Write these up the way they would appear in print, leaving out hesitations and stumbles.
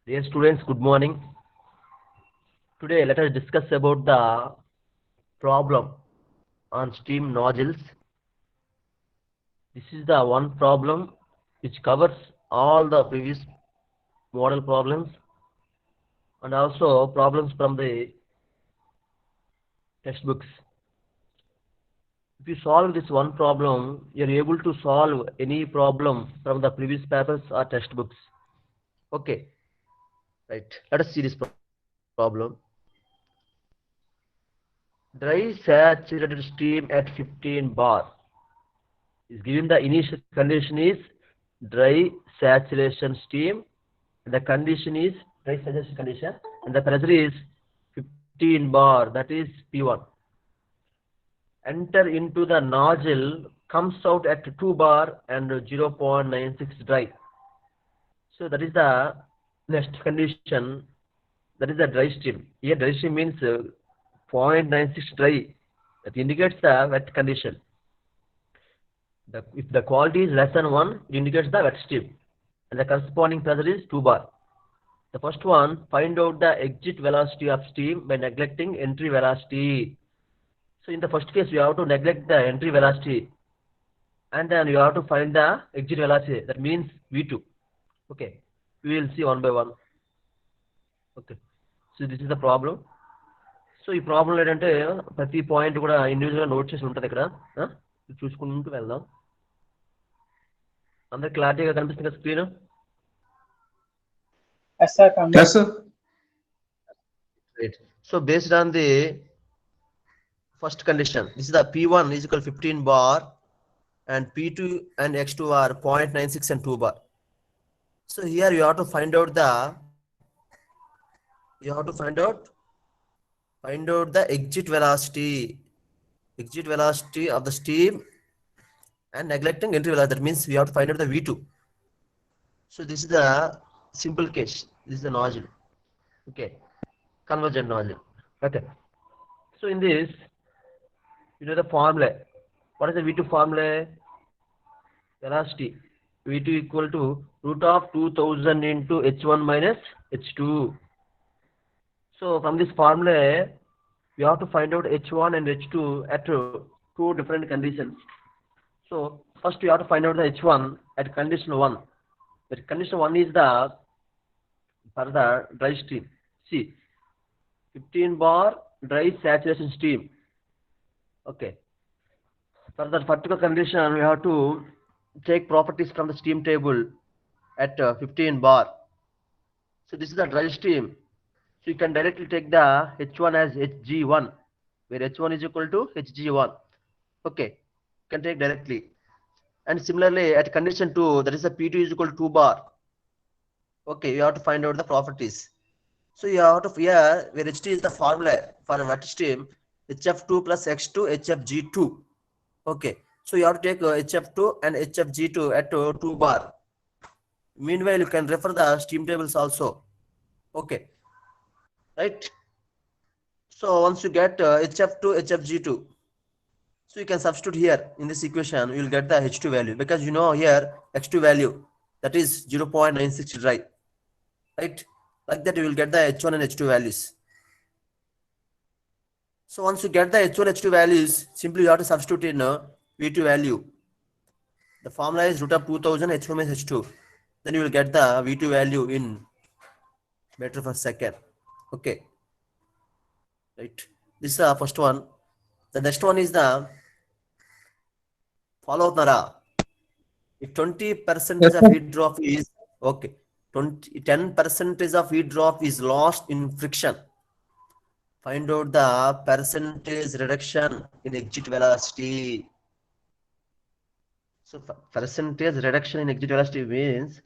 Dear students, good morning. Today, let us discuss about the problem on steam nozzles. This is the one problem which covers all the previous model problems and also problems from the textbooks. If you solve this one problem, you are able to solve any problem from the previous papers or textbooks. Okay, right. Let us see this problem. Dry saturated steam at 15 bar is given. The initial condition is dry saturation steam, and the condition is dry saturation condition, and the pressure is 15 bar, that is P1. Enter into the nozzle, comes out at 2 bar and 0.96 dry. So that is the next condition, that is the dry stream. Here dry stream means 0.96 dry, that indicates the wet condition. If the quality is less than 1, it indicates the wet stream, and the corresponding pressure is 2 bar. The first one, find out the exit velocity of steam by neglecting entry velocity. So in the first case, you have to neglect the entry velocity, and then you have to find the exit velocity. That means V2. Okay, we will see one by one. Okay, so this is the problem. So ఈ problem ఏంటంటే ప్రతి point కూడా ఇండివిజువల్గా note చేసి ఉంటుంది ఇక్కడ. చూసుకుంటూ వెళ్దాం. అందరికి క్లారిటీగా కనిపిస్తుంది కదా screen? Yes, sir. Yes, sir. Right. So based on the first condition, this is the P1 is equal to 15 bar and P2 and X2 are 0.96 and 2 bar. So here you have to find out the exit velocity of the steam and neglecting entry velocity. That means we have to find out the V2. So this is the simple case. This is the nozzle. Okay, convergent nozzle. Okay, so in this, you know the formula. What is the V2 formula? Velocity V2 equal to root of 2000 into h1 minus h2. So from this formula, we have to find out h1 and h2 at two different conditions. So first we have to find out the h1 at condition 1. That condition 1 is the for the dry steam. See, 15 bar dry saturation steam. Okay, for that particular condition, we have to take properties from the steam table at 15 bar. So this is the dry steam. So you can directly take the H1 as Hg1, where H1 is equal to Hg1. Okay, you can take directly. And similarly at condition 2, that is the P2 is equal to 2 bar. Okay, you have to find out the properties. So you have to, here where Ht is the formula for a wet steam, Hf2 plus X2 Hfg2. Okay, so you have to take Hf2 and Hfg2 at 2 bar. Meanwhile, you can refer the steam tables also. Okay, right? So once you get Hf2 Hfg2, so you can substitute here in this equation, you will get the H2 value, because you know here X2 value, that is 0.96 dry, right? Like that you will get the H1 and H2 values. So once you get the H1 H2 values, simply you have to substitute in V2 value. The formula is root of 2000 H1 minus H2. Then you will get the V2 value in meter per second. Okay, right? This is the first one. The next one is the follow Nara. If 20% of heat drop is okay, 10% of heat drop is lost in friction, find out the percentage reduction in exit velocity. So percentage reduction in exit velocity means,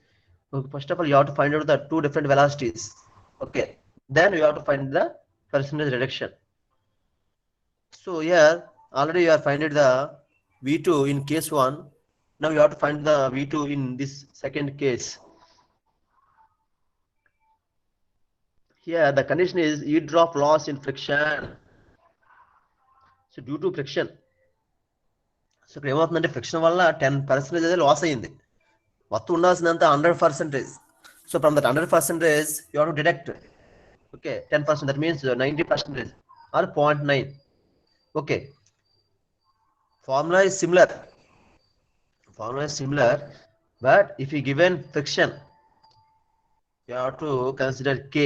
first of all, you have to find out the two different velocities. Okay, then you have to find the percentage reduction. So here already you have finding the V2 in case 1. Now you have to find the V2 in this second case. Here the condition is heat drop loss in friction. So due to friction, so ఏమవుతుందంటే friction వల్ల 10% loss అయింది. మొత్తం ఉండాల్సినంత 100%. So from that 100%, you have to deduct, okay, 10%. That means 90% or 0.9. Okay, formula is similar. But if you given friction, you have to consider K.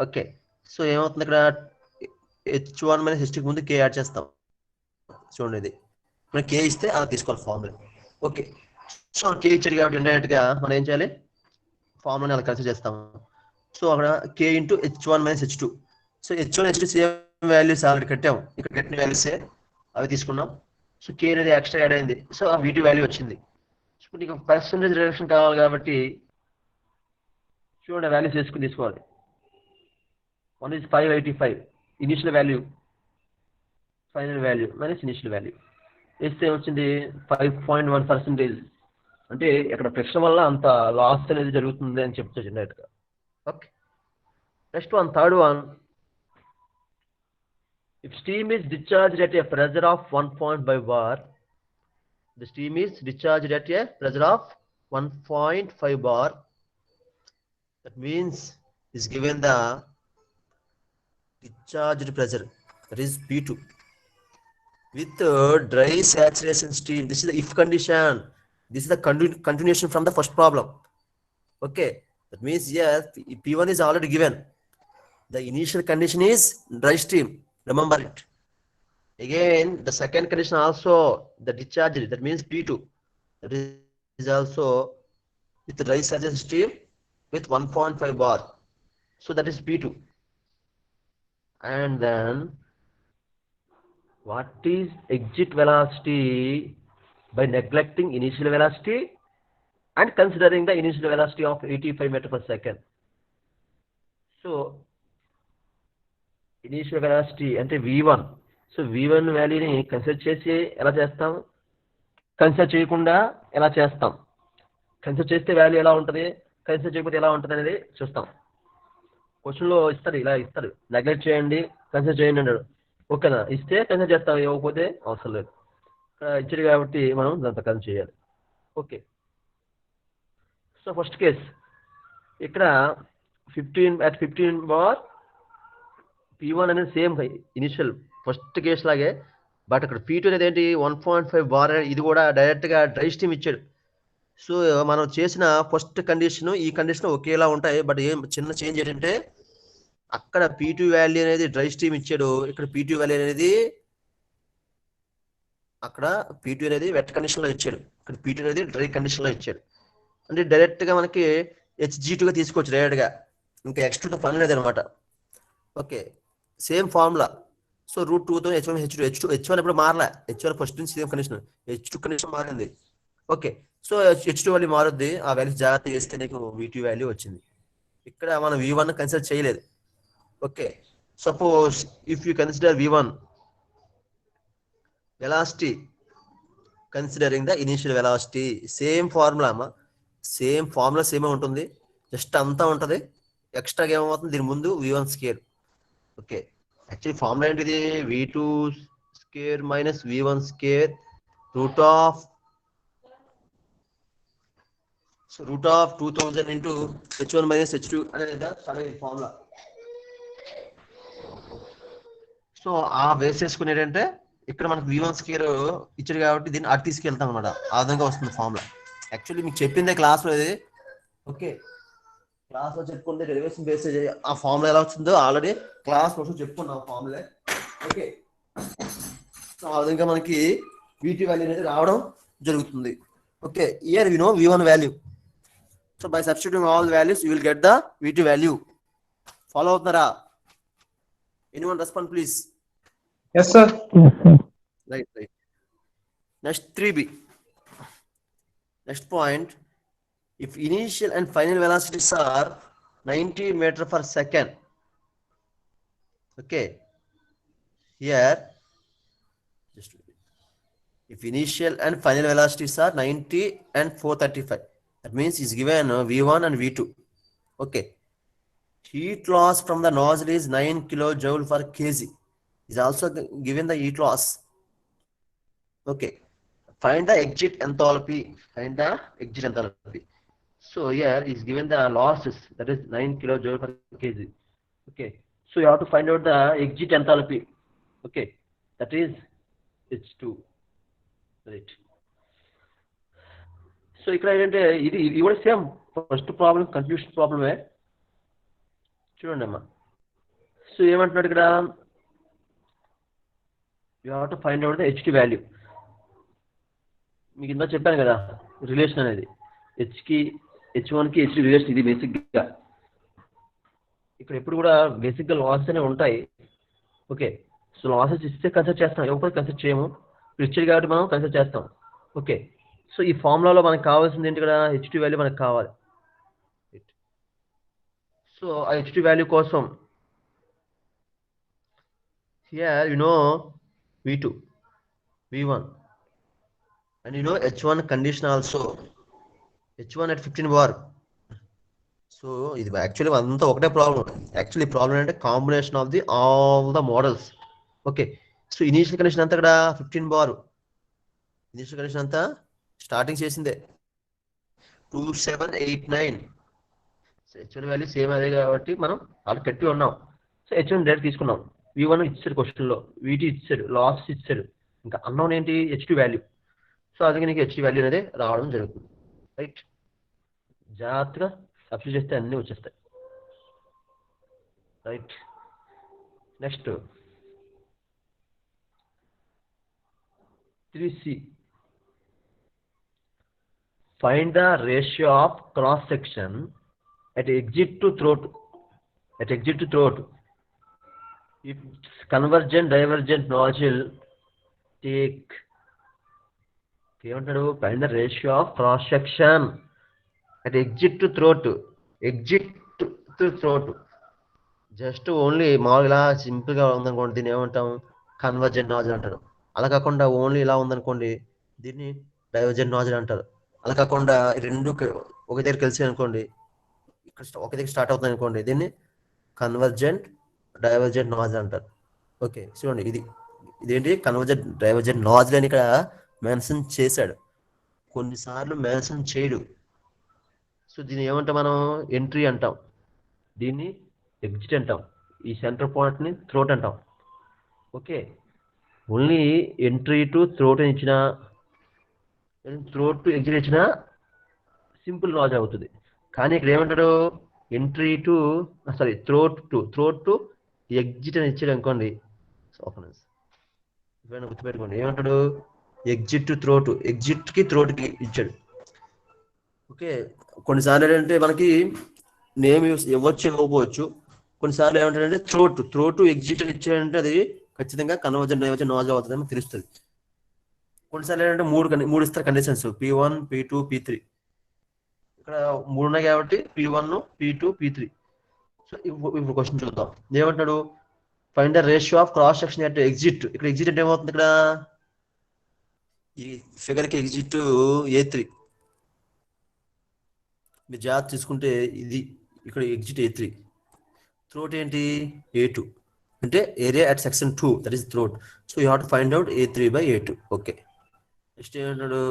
Okay, so ఏమవుతుంది ఇక్కడ h1 minus h2 ముందు K add చేస్తాం. చూడండి, ఇది మనం K ఇస్తే అలా తీసుకోవాలి ఫార్ములా. ఓకే, సో K ఇచ్చాడు కాబట్టి ఇండైరెక్ట్ గా మనం ఏం చేయాలి, ఫార్ములాని అలా కన్సిడర్ చేస్తాము. సో అక్కడ K into h1 minus h2. So h1 h2 same values already కట్టాము, ఇక్కడ కట్టిన వాల్యూసే అవి తీసుకున్నాం. సో K అనేది ఎక్స్ట్రా యాడ్ అయింది, సో ఆ V2 వాల్యూ వచ్చింది. సో నీకు పర్సెంటేజ్ రిడక్షన్ కావాలి కాబట్టి చూడండి వాల్యూస్ వేసుకుని తీసుకోవాలి. 1 is 585 initial value, final value minus initial value వేస్తే వచ్చింది 5.1%. అంటే ఇక్కడ ఫ్రిక్షన్ వల్ల అంత లాస్ అనేది జరుగుతుంది అని చెప్తా డైరెక్ట్గా. Okay, next one, third one. If steam is discharged at a pressure of 1.5 bar, the steam is discharged at a pressure of 1.5 bar. That means is given the discharged pressure, that is P2, with dry saturation steam. This is the if condition. This is the continuation from the first problem. Okay, that means yes, P1 is already given. The initial condition is dry steam. Remember it. Again, the second condition also the discharged. That means P2. That is also with the dry saturation steam with 1.5 bar. So that is P2. And then what is exit velocity by neglecting initial velocity and considering the initial velocity of 85 meter per second. So initial velocity అంటే V1. So V1 వాల్యూని consider చేసి ఎలా చేస్తాం, consider చేయకుండా ఎలా చేస్తాం, consider చేస్తే value ఎలా ఉంటుంది, కన్సిడర్ చేయకపోతే ఎలా ఉంటుంది అనేది చూస్తాం. క్వశ్చన్లో ఇస్తారు, ఇలా ఇస్తారు, నెగ్లెక్ట్ చేయండి కన్సిడర్ చేయండి అన్నాడు. ఓకేనా, ఇస్తే కన్సిడర్ చేస్తాం, ఇవ్వకపోతే అవసరం లేదు. ఇచ్చాడు కాబట్టి మనం దాంతో కన్సిడర్ చేయాలి. ఓకే, సో ఫస్ట్ కేస్ ఇక్కడ 15 బార్ P1 అనేది సేమ్ ఇనిషియల్ ఫస్ట్ కేసు లాగే, బట్ అక్కడ P2 అనేది ఏంటి 1.5 బార్. ఇది కూడా డైరెక్ట్గా డ్రై స్టీమ్ ఇచ్చాడు. సో మనం చేసిన ఫస్ట్ కండిషన్ ఈ కండిషన్ ఒకేలా ఉంటాయి, బట్ ఏం చిన్న చేంజ్ ఏంటంటే అక్కడ P2 వాల్యూ అనేది డ్రై స్టీమ్ ఇచ్చాడు, ఇక్కడ P2 వాల్యూ అనేది అక్కడ P2 అనేది వెట్ కండిషన్ లో ఇచ్చాడు, ఇక్కడ P2 అనేది డ్రై కండిషన్ లో ఇచ్చాడు. అంటే డైరెక్ట్ గా మనకి Hg2 గా తీసుకోవచ్చు డైరెక్ట్ గా, ఇంకా X2 తో పని లేదు అనమాట. Okay, same formula. సో √2తో H1 H2 ఎప్పుడు మారలే, H1 ఫస్ట్ నుంచి సేమ్ కండిషన్, H2 కండిషన్ మారింది. ఓకే, సో H2 వాల్యూ మారుద్ది, ఆ వాల్యూ జాగ్రత్త చేస్తే నీకు V2 వాల్యూ వచ్చింది. ఇక్కడ మనం V1 కన్సిడర్ చేయలేదు. Okay, suppose if you consider V1 velocity considering the initial velocity, same formula same ఉంటుంది, జస్ట్ అంతా ఉంటుంది. ఎక్స్ట్రాగా ఏమవుతుంది దీని ముందు V1 square. Okay, actually formula ఏంటిది, V2 square minus V1 square root of 2000 into H1 minus H2 అనేది formula. So ఆ బేస్ చేసుకుని ఏంటంటే ఇక్కడ మనకు V1 స్క్వేర్ ఇచ్చాడు కాబట్టి దీన్ని అటు తీసుకెళ్తాం అనమాట, ఆ విధంగా వస్తుంది ఫార్ములా. యాక్చువల్లీ మీకు చెప్పిందే క్లాస్లో ఇది. ఓకే, క్లాస్లో చెప్పుకుంటే డెరివేషన్ బేస్ ఆ ఫార్ములా ఎలా వచ్చిందో ఆల్రెడీ క్లాస్ కోసం చెప్పుకున్నాం ఫార్ములా. ఓకే, సో ఆ విధంగా మనకి V2 వాల్యూ అనేది రావడం జరుగుతుంది. Okay, here we know V1 value. So by substituting all the values you will get the V2 value. Follow అవుతున్నారా? Anyone respond please. Yes, sir. Right. Next 3B. Next point. If initial and final velocities are 90 meter per second. Okay. Here, just if initial and final velocities are 90 and 435, that means is given V1 and V2. Okay. Heat loss from the nozzle is 9 kilojoule per kg. Is also given the heat loss. Okay, find the exit enthalpy. So here is given the losses, that is 9 kilojoule per kg. Okay, so you have to find out the exit enthalpy. Okay, that is H2, right? So ఇక్కడ ఏంటంటే ఇది కూడా same first problem confusion ప్రాబ్లమే. చూడండి అమ్మా, so ఏమంటున్నాడు ఇక్కడ, you have to find out the హెచ్కి వాల్యూ. మీకు ఇందా చెప్పాను కదా రిలేషన్ అనేది, H1కి H రిలేషన్, ఇది బేసిక్గా. ఇక్కడ ఎప్పుడు కూడా బేసిక్గా లాసెస్ అనేవి ఉంటాయి. ఓకే, సో లాసెస్ ఇస్తే కన్సిడర్ చేస్తాం, ఎవరు కన్సిడర్ చేయము, ఇచ్చేది కాబట్టి మనం కన్సిడర్ చేస్తాం. ఓకే, సో ఈ ఫార్ములాలో మనకు కావాల్సింది ఏంటి, ఇక్కడ H2 వాల్యూ మనకు కావాలి. సో ఆ H2 వాల్యూ కోసం here you know V2, V1 and you know H1 condition also, H1 at 15 bar. So ఇది యాక్చువల్లీ అంతా ఒకటే ప్రాబ్లం. యాక్చువల్లీ ప్రాబ్లం అంటే combination of the all the models. Okay, so initial condition అంతా ఇక్కడ 15 bar, initial condition అంతా starting చేసిందే 2789. So H1 value same అదే కాబట్టి మనం ఆల్రెడీ కట్టి ఉన్నాం. సో H1 డైరెక్ట్ తీసుకున్నాం. V1 ఇచ్చాడు క్వశ్చన్లో, V2 ఇచ్చాడు, లాస్ ఇచ్చాడు, ఇంకా అన్నోన్ ఏంటి H2 వాల్యూ. సో అందుకే నీకు H2 వాల్యూ అనేది రావడం జరుగుతుంది. రైట్, జాగ్రత్తగా సబ్స్టిట్యూట్ చేస్తే అన్నీ వచ్చేస్తాయి. Right, next 3C, find the ratio of cross section at exit to throat, if convergent divergent nozzle take, ఏమంటాడు, find the ratio of cross section at exit to throat, just only మామూలుగా సింపుల్గా ఉందనుకోండి దీన్ని ఏమంటాం, convergent nozzle అంటారు. అలా కాకుండా only ఇలా ఉందనుకోండి దీన్ని డైవర్జెంట్ నాజిల్ అంటారు. అలా కాకుండా రెండు ఒక దగ్గర కలిసి అనుకోండి, ఇక్కడ ఒక దగ్గర స్టార్ట్ అవుతుంది అనుకోండి, దీన్ని కన్వర్జెంట్ డైవర్జెంట్ నాజిల్ అంటారు. ఓకే, చూడండి ఇదేంటి కన్వర్జెంట్ డైవర్జెంట్ నాజిల్ అని ఇక్కడ మెన్షన్ చేశాడు, కొన్నిసార్లు మెన్షన్ చేయడు. సో దీన్ని ఏమంటాం మనం, ఎంట్రీ అంటాం, దీన్ని ఎగ్జిట్ అంటాం, ఈ సెంటర్ పాయింట్ని థ్రోట్ అంటాం. Okay, only entry to throat అని ఇచ్చిన, థ్రోట్ టు ఎగ్జిట్ ఇచ్చిన సింపుల్ నాజిల్ అవుతుంది. కానీ ఇక్కడ ఏమంటాడు, entry to throat to exit అని ఇచ్చాడు అనుకోండి, గుర్తుపెట్టుకోండి, ఏమంటాడు, ఎగ్జిట్ టు థ్రోట్, ఎగ్జిట్కి థ్రోట్కి ఇచ్చాడు. ఓకే, కొన్నిసార్లు ఏంటంటే మనకి నేమ్ ఇవ్వచ్చు ఇవ్వకపోవచ్చు, కొన్నిసార్లు ఏమంటాడంటే థ్రోట్ ఎగ్జిట్ అని ఇచ్చాడంటే అది ఖచ్చితంగా కన్వర్జెంట్ డైవర్జెంట్ నాజిల్ అవుతుందని తెలుస్తుంది. కొన్నిసార్లు ఏంటంటే మూడు ఇస్తారు కండిషన్స్, P1 P2 P3. ఇక్కడ 3 ఉన్నాయి కాబట్టి P1 P2 P3. సో ఇప్పుడు క్వశ్చన్ చూద్దాం, ఏమంటాడు, find the ratio of cross section at exit. ఇక్కడ ఎగ్జిట్ అంటే ఏమవుతుంది, ఇక్కడ ఈ ఫిగర్కి ఎగ్జిట్ A3, మీరు జాగ్రత్త తీసుకుంటే ఇది ఇక్కడ ఎగ్జిట్ A3, థ్రోట్ ఏంటి A2, అంటే area at section 2, that is throat. So you have to find out A3 by A2. Okay, next ఏమంటాడు,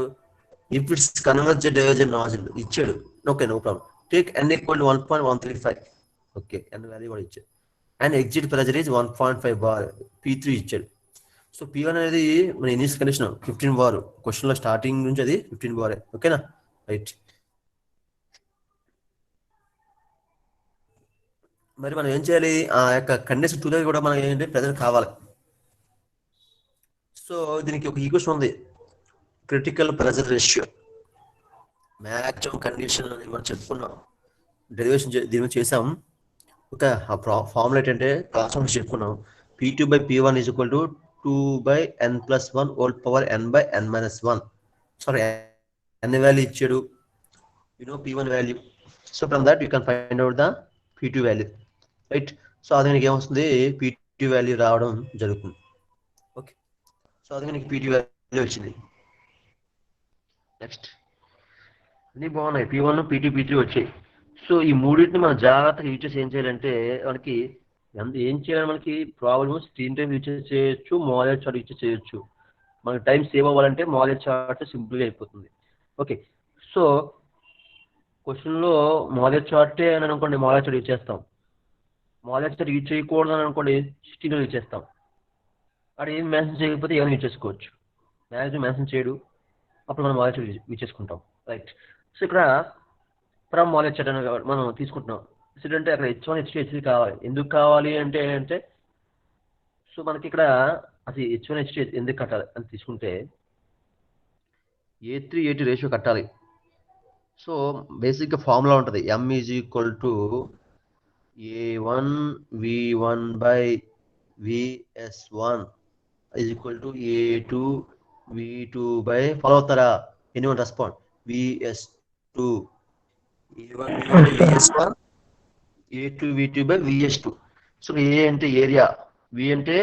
if it's convergent divergent nozzle ఇచ్చాడు. Okay, no problem, take n equal 1.135. Okay, n value కూడా ఇచ్చాడు, and exit pressure is 1.5 bar, P3 ఇచ్చాడు. So P1 అనేది మన initial condition 15 bar, క్వశ్చన్లో starting నుంచి అది 15 బారే. ఓకేనా, రైట్. మరి మనం ఏం చేయాలి, ఆ యొక్క కండిషన్ 2 దగ్గర కూడా మనకి ఏంటంటే ప్రెజర్ కావాలి. సో దీనికి ఒక ఈక్వేషన్ ఉంది, critical pressure ratio, maximum condition అని మనం చెప్పుకున్నాం, డెరివేషన్ దీని మీద చేసాం. ఒక ఫార్ములా ఏంటంటే క్లాస్ చెప్పుకున్నాం, P2 by P1 is equal to 2/n+1 whole power n/n-1. Sorry, n value ఇచ్చాడు, P1 value. So from that you can find out the P2 value. Right, so అది నీకు ఏమొస్తుంది, P2 వాల్యూ రావడం జరుగుతుంది. Okay, so అది నీకు P2 value వచ్చింది. Next అన్నీ బాగున్నాయి, P1 P2 P3 వచ్చాయి. సో ఈ మూడింటిని మనం జాగ్రత్తగా యూజ్ చేసి ఏం చేయాలంటే మనకి ఏం చేయాలి, మనకి ప్రాబ్లమ్ స్క్రీన్ టైం యూజ్ చేయొచ్చు, మోడల్ చార్ట్ యూజ్ చేయొచ్చు. మనకి టైం సేవ్ అవ్వాలంటే మోడల్ చార్ట్ సింపుల్గా అయిపోతుంది. ఓకే, సో క్వశ్చన్లో మాలెట్ చార్టే అని అనుకోండి, మాలెట్ చార్ట్ యూజ్ చేస్తాం. మాలెట్ చార్ట్ యూజ్ చేయకూడదు అని అనుకోండి, స్టీలో యూజ్ చేస్తాం. అక్కడ ఏం మెన్షన్ చేయకపోతే ఏమైనా యూజ్ చేసుకోవచ్చు. మ్యాక్సిమం మెన్షన్ చేయడు, అప్పుడు మనం మాలెట్ చార్ట్ యూజ్ చేసుకుంటాం. రైట్. సో ఇక్కడ ఫ్రమ్ మాలెట్ చార్ట్ అని మనం తీసుకుంటున్నాం. అంటే అక్కడ H1 H2 H3 కావాలి. ఎందుకు కావాలి అంటే సో మనకి ఇక్కడ అది H1 H2 ఎందుకు కట్టాలి అని తీసుకుంటే A3 A2 రేషియో కట్టాలి. సో బేసిక్గా ఫార్ములా ఉంటుంది, M is equal to A1 V1 by VS1 is equal to A2 V2 by follow అవుతారా? Anyone respond. VS2 A1 V1 by VS1 A2 V2 by VS2. So A అంటే area, V అంటే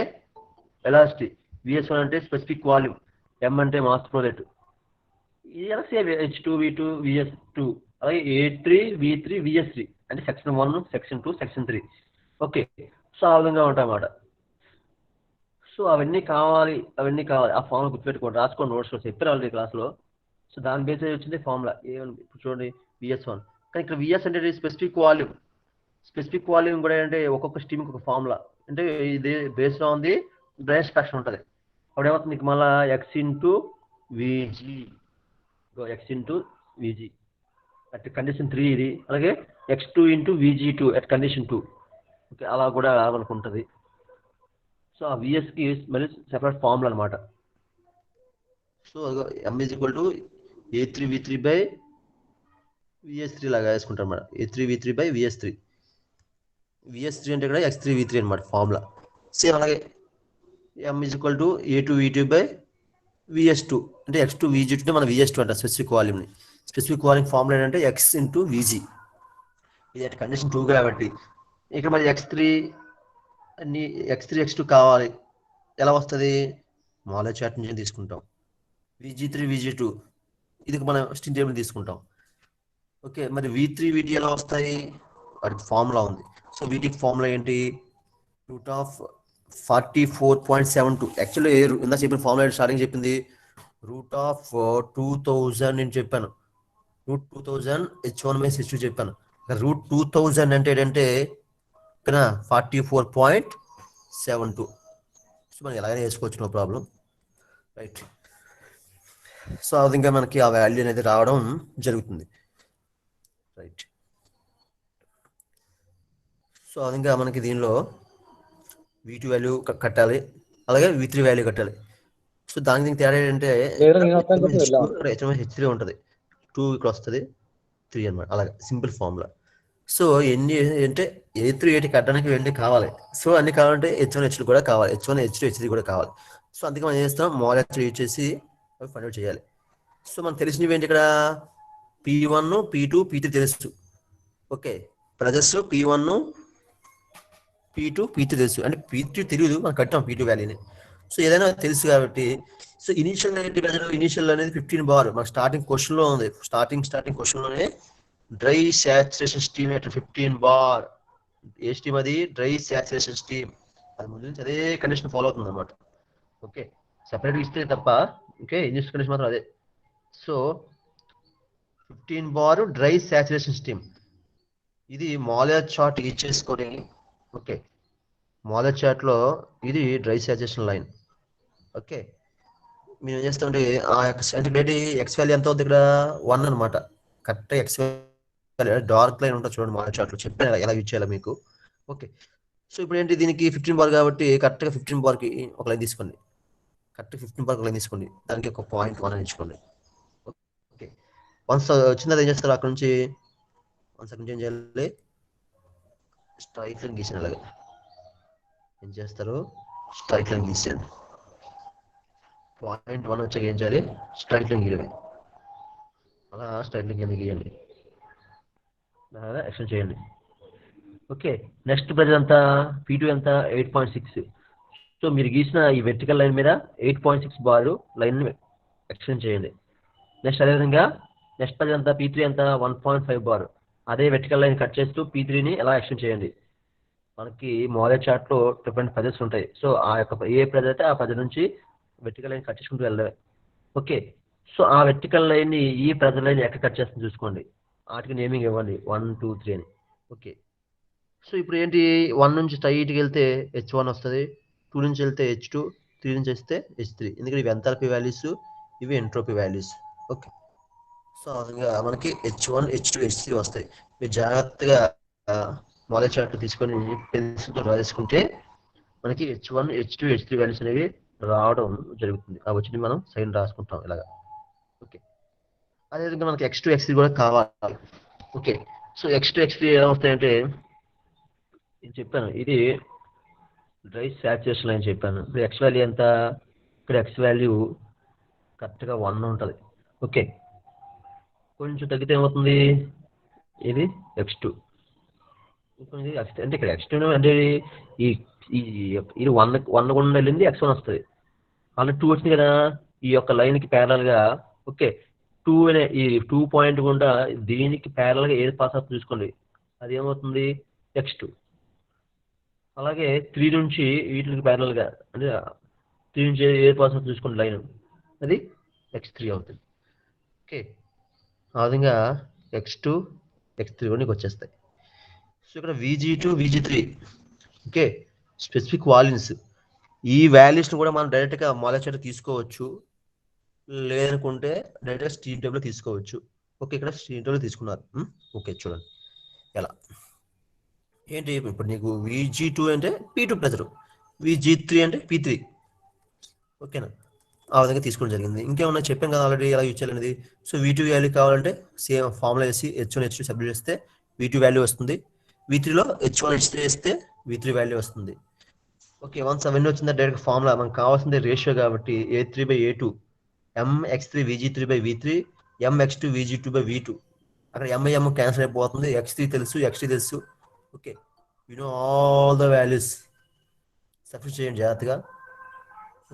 velocity, VS1 అంటే specific volume, M అంటే mass flow rate. ఇది ఎలా same H2 V2 VS2, అలాగే A3 V3 VS3 అంటే section 1 section 2 section 3. Okay. So ఆ విధంగా ఉంటాయన్నమాట. సో అవన్నీ కావాలి. ఆ ఫార్ములా గుర్తుపెట్టుకోండి, రాసుకోండి, నోట్స్లో చెప్పారు ఆల్రెడీ క్లాస్లో. సో దాని బేస్ వచ్చింది ఫార్ములా. ఇప్పుడు చూడండి VS1, కానీ ఇక్కడ VS అంటే స్పెసిఫిక్ వాల్యూమ్. స్పెసిఫిక్ వాల్యూమ్ కూడా అంటే ఒక్కొక్క స్టీమ్కి ఒక ఫార్ములా, అంటే ఇది based on the drainage fraction ఉంటుంది. అప్పుడు ఏమవుతుంది మీకు మళ్ళీ X into VG at condition 3 ఇది, అలాగే X2 into VG2 at condition 2. Okay, అలా కూడా మనకు ఉంటుంది. సో ఆ విఎస్కి మళ్ళీ సెపరేట్ ఫార్ములా అనమాట. So M is equal to A3 V3 by VS3 లాగా వేసుకుంటాం అన్నమాట. A3 V3 బై VS3 అంటే ఇక్కడ X3 V3 అనమాట ఫార్ములా. సేమ్ అలాగే M is equal to A2 V2 by VS2 అంటే X2 VG2 మన VS2 అంట స్పెసిఫిక్ వాల్యూమ్ని. స్పెసిఫిక్ వాల్యూమ్ ఫార్ములా ఏంటంటే X ఇంటూ VG, ఇది అట్ కండిషన్ 2 కాబట్టి. ఇక్కడ మరి X3 X2 కావాలి, ఎలా వస్తుంది? మాలెట్ చార్ట్ నుంచి తీసుకుంటాం. VG3 VG2 ఇది మనం స్టీమ్ టేబుల్ తీసుకుంటాం. ఓకే, మరి V3 VT ఎలా వస్తాయి? వాటికి ఫార్ములా ఉంది. సో వీటికి ఫార్ములా ఏంటి? √44.72. యాక్చువల్లీ ఇందా చెప్పిన ఫార్ములా స్టార్టింగ్ చెప్పింది √2000 నేను చెప్పాను. √2000 H1 మైనస్ H2 చెప్పాను. √2000 అంటే ఏంటంటే 44.72. సో మనకి ఎలాగైనా వేసుకోవచ్చు, నో ప్రాబ్లం. రైట్. సో ఆ విధంగా మనకి ఆ వాల్యూ అనేది రావడం జరుగుతుంది. రైట్. సో ఆ విధంగా మనకి దీనిలో V2 వాల్యూ కట్టాలి, అలాగే V3 వాల్యూ కట్టాలి. సో దానికి తేడా ఏంటంటే H3 ఉంటుంది, 2 ఇక్కడ వస్తుంది, 3 అనమాట. అలాగే సింపుల్ ఫార్ములా. సో ఎన్ని అంటే A3 A2 కట్టడానికి వెళ్ళి కావాలి. సో అన్ని కావాలంటే H1 H2 కూడా కావాలి, H1 H2 H3 కూడా కావాలి. సో అందుకే మనం ఏం చేస్తాం, మాలెట్ యూజ్ చేసి అవి ఫైండ్ అవుట్ చేయాలి. సో మనకు తెలిసినవి ఏంటి ఇక్కడ? P1 P2 P3 తెలుసు. Okay, pressures P1 P2 P3 తెలుసు, అంటే P3 తెలియదు, మనం కట్టాం P2 వాల్యూని. సో ఏదైనా తెలుసు కాబట్టి. సో ఇనిషియల్ అనేది 15 బార్ మన స్టార్టింగ్ క్వశ్చన్లో ఉంది. స్టార్టింగ్ క్వశ్చన్లోనే dry saturation steam at 15 bar. ఏ స్టీమ్ అది? Dry saturation steam. అది ముందు నుంచి అదే కండిషన్ ఫాలో అవుతుంది అనమాట. ఓకే, సెపరేట్ ఇస్తే తప్ప. ఓకే, ఇంజక్షన్ కండిషన్ మాత్రం అదే. So 15 bar dry saturation steam, ఇది మాలెట్ చార్ట్ యూజ్ చేసుకొని. ఓకే, మాలెట్ చార్ట్లో ఇది డ్రై సాచురేషన్ లైన్. ఓకే, మేము ఏం చేస్తామంటే ఆ అంటే ఎక్స్ వాల్యూ ఎంత అవుతుంది ఇక్కడ? 1 అనమాట. కరెక్ట్ ఎక్స్ డార్క్ లైన్ ఉంటుంది చూడండి మాలెట్ చార్ట్లో, చెప్పాను ఎలా యూజ్ చేయాలి మీకు. ఓకే, సో ఇప్పుడు ఏంటి, దీనికి 15 బార్ కాబట్టి కరెక్ట్గా 15 బార్కి ఒక లైన్ తీసుకోండి. కరెక్ట్గా 15 బార్కి ఒక లైన్ తీసుకోండి, దానికి ఒక పాయింట్ 1 అని ఇచ్చుకోండి. ఓకే, వన్స్ వచ్చింది ఏం చేస్తారు, అక్కడ నుంచి ఏం చేయాలి? స్ట్రైట్ లైన్ గీసాను. అలాగే ఏం చేస్తారు, స్ట్రైట్ లైన్ గీసాను. పాయింట్ 1 వచ్చాక ఏం చేయాలి? స్ట్రైట్ లైన్ గీయడమే. అలా స్ట్రైట్ లైన్ కింద గీయండి, అలా ఎక్స్టెండ్ చేయండి. ఓకే, నెక్స్ట్ ప్రెజర్ ఎంత? P2 ఎంత? 8.6. సో మీరు గీసిన ఈ వెర్టికల్ లైన్ మీద 8.6 బార్ లైన్ ఎక్స్టెండ్ చేయండి. నెక్స్ట్ అదేవిధంగా నెక్స్ట్ ప్రెజర్ ఎంత? P3 ఎంత? 1.5 బార్. అదే వెర్టికల్ లైన్ కట్ చేస్తూ P3ని ఎలా ఎక్స్టెండ్ చేయండి. మనకి మాలెట్ చార్ట్లో డిఫరెంట్ ప్రెజర్స్ ఉంటాయి. సో ఆ యొక్క ఏ ప్రెజర్ అయితే ఆ ప్రెజర్ నుంచి వెర్టికల్ లైన్ కట్ చేసుకుంటూ వెళ్ళాలి. ఓకే, సో ఆ వెర్టికల్ లైన్ని ఈ ప్రెజర్ లైన్ ఎక్కడ కట్ చేస్తుంది చూసుకోండి. వాటికి నేమింగ్ ఇవ్వండి 1 2 3 అని. ఓకే. సో ఇప్పుడు ఏంటి 1 నుంచి స్ట్రైట్‌గా వెళ్తే H1 వస్తది. 2 నుంచి వెళ్తే H2, 3 నుంచి వస్తే H3. ఎందుకంటే ఇవి ఎంథాల్పీ వాల్యూస్, ఇవి ఎంట్రోపీ వాల్యూస్. ఓకే. సో ఆ విధంగా మనకి H1, H2, H3 వస్తాయి. మీరు జాగ్రత్తగా మోడల్ చార్ట్ తీసుకొని పెన్సిల్‌తో డ్రా చేసుకుంటే మనకి H1, H2, H3 వాల్యూస్ అనేవి రావడం జరుగుతుంది. ఆ వచ్చినవి మనం సైన్ రాసుకుంటాం ఇలాగా. ఓకే. అదేవిధంగా మనకి X2, X3 కూడా కావాలి. ఓకే. సో X2, X3 ఎలా వస్తాయంటే నేను చెప్పాను ఇది డ్రై సాచురేషన్ అని చెప్పాను. ఇప్పుడు X వాల్యూ ఎంత? ఇక్కడ X వాల్యూ కరెక్ట్గా 1 ఉంటుంది. ఓకే. కొంచెం తగ్గితే ఏమవుతుంది? ఇది X2. అంటే ఇక్కడ X2 అంటే ఈ ఇది 1 గుండా వెళ్ళింది X1 వస్తుంది. ఆల్రెడీ 2 వచ్చింది కదా ఈ యొక్క లైన్కి ప్యారల్గా. ఓకే. 2 అనే ఈ 2 పాయింట్ గుండా దీనికి ప్యారల్గా ఏది పాస్ అవుతుంది చూసుకోండి. అది ఏమవుతుంది? X2. అలాగే 3 నుంచి వీటికి ప్యారల్గా అంటే 3 నుంచి ఏది పాస్ అవుతుంది చూసుకోండి లైన్, అది X3 అవుతుంది. ఓకే. ఆ విధంగా X2, X3 కూడా నీకు వచ్చేస్తాయి. సో ఇక్కడ VG2, VG3 okay specific values. ఈ వాల్యూస్ని కూడా మనం డైరెక్ట్గా మోడల్ చార్ట్ తీసుకోవచ్చు, లేదనుకుంటే డైరెక్ట్గా స్ట్రీమ్ టేబుల్ తీసుకోవచ్చు. ఓకే. ఇక్కడ స్ట్రీమ్ టేబుల్ తీసుకున్నారు. ఓకే చూడండి ఎలా ఏంటి ఇప్పుడు నీకు VG2 అంటే P2 ప్రెజర్, VG3 అంటే P3. ఓకేనా? ఆ విధంగా తీసుకోవడం జరిగింది. ఇంకేమన్నా చెప్పాం కదా ఆల్రెడీ ఎలా యూజ్ చేయాలనేది. సో V2 వాల్యూ కావాలంటే సేమ్ ఫార్ములా వేసి H1 H2 సబ్స్టిట్యూట్ చేస్తే V2 వాల్యూ వస్తుంది. V3లో H1 H3 వేస్తే V3 వాల్యూ వస్తుంది. ఓకే. వన్స్ అవన్నీ వచ్చిందా డైరెక్ట్ ఫార్ములా మనకు కావాల్సింది రేషియో కాబట్టి A3/A2 mx3 VG3/V3 mx2 VG2/V2. అక్కడ m క్యాన్సిల్ అయిపోతుంది. X3 తెలుసు, X3 తెలుసు. Okay. You know all the values. Substitute చేయండి జాగ్రత్తగా.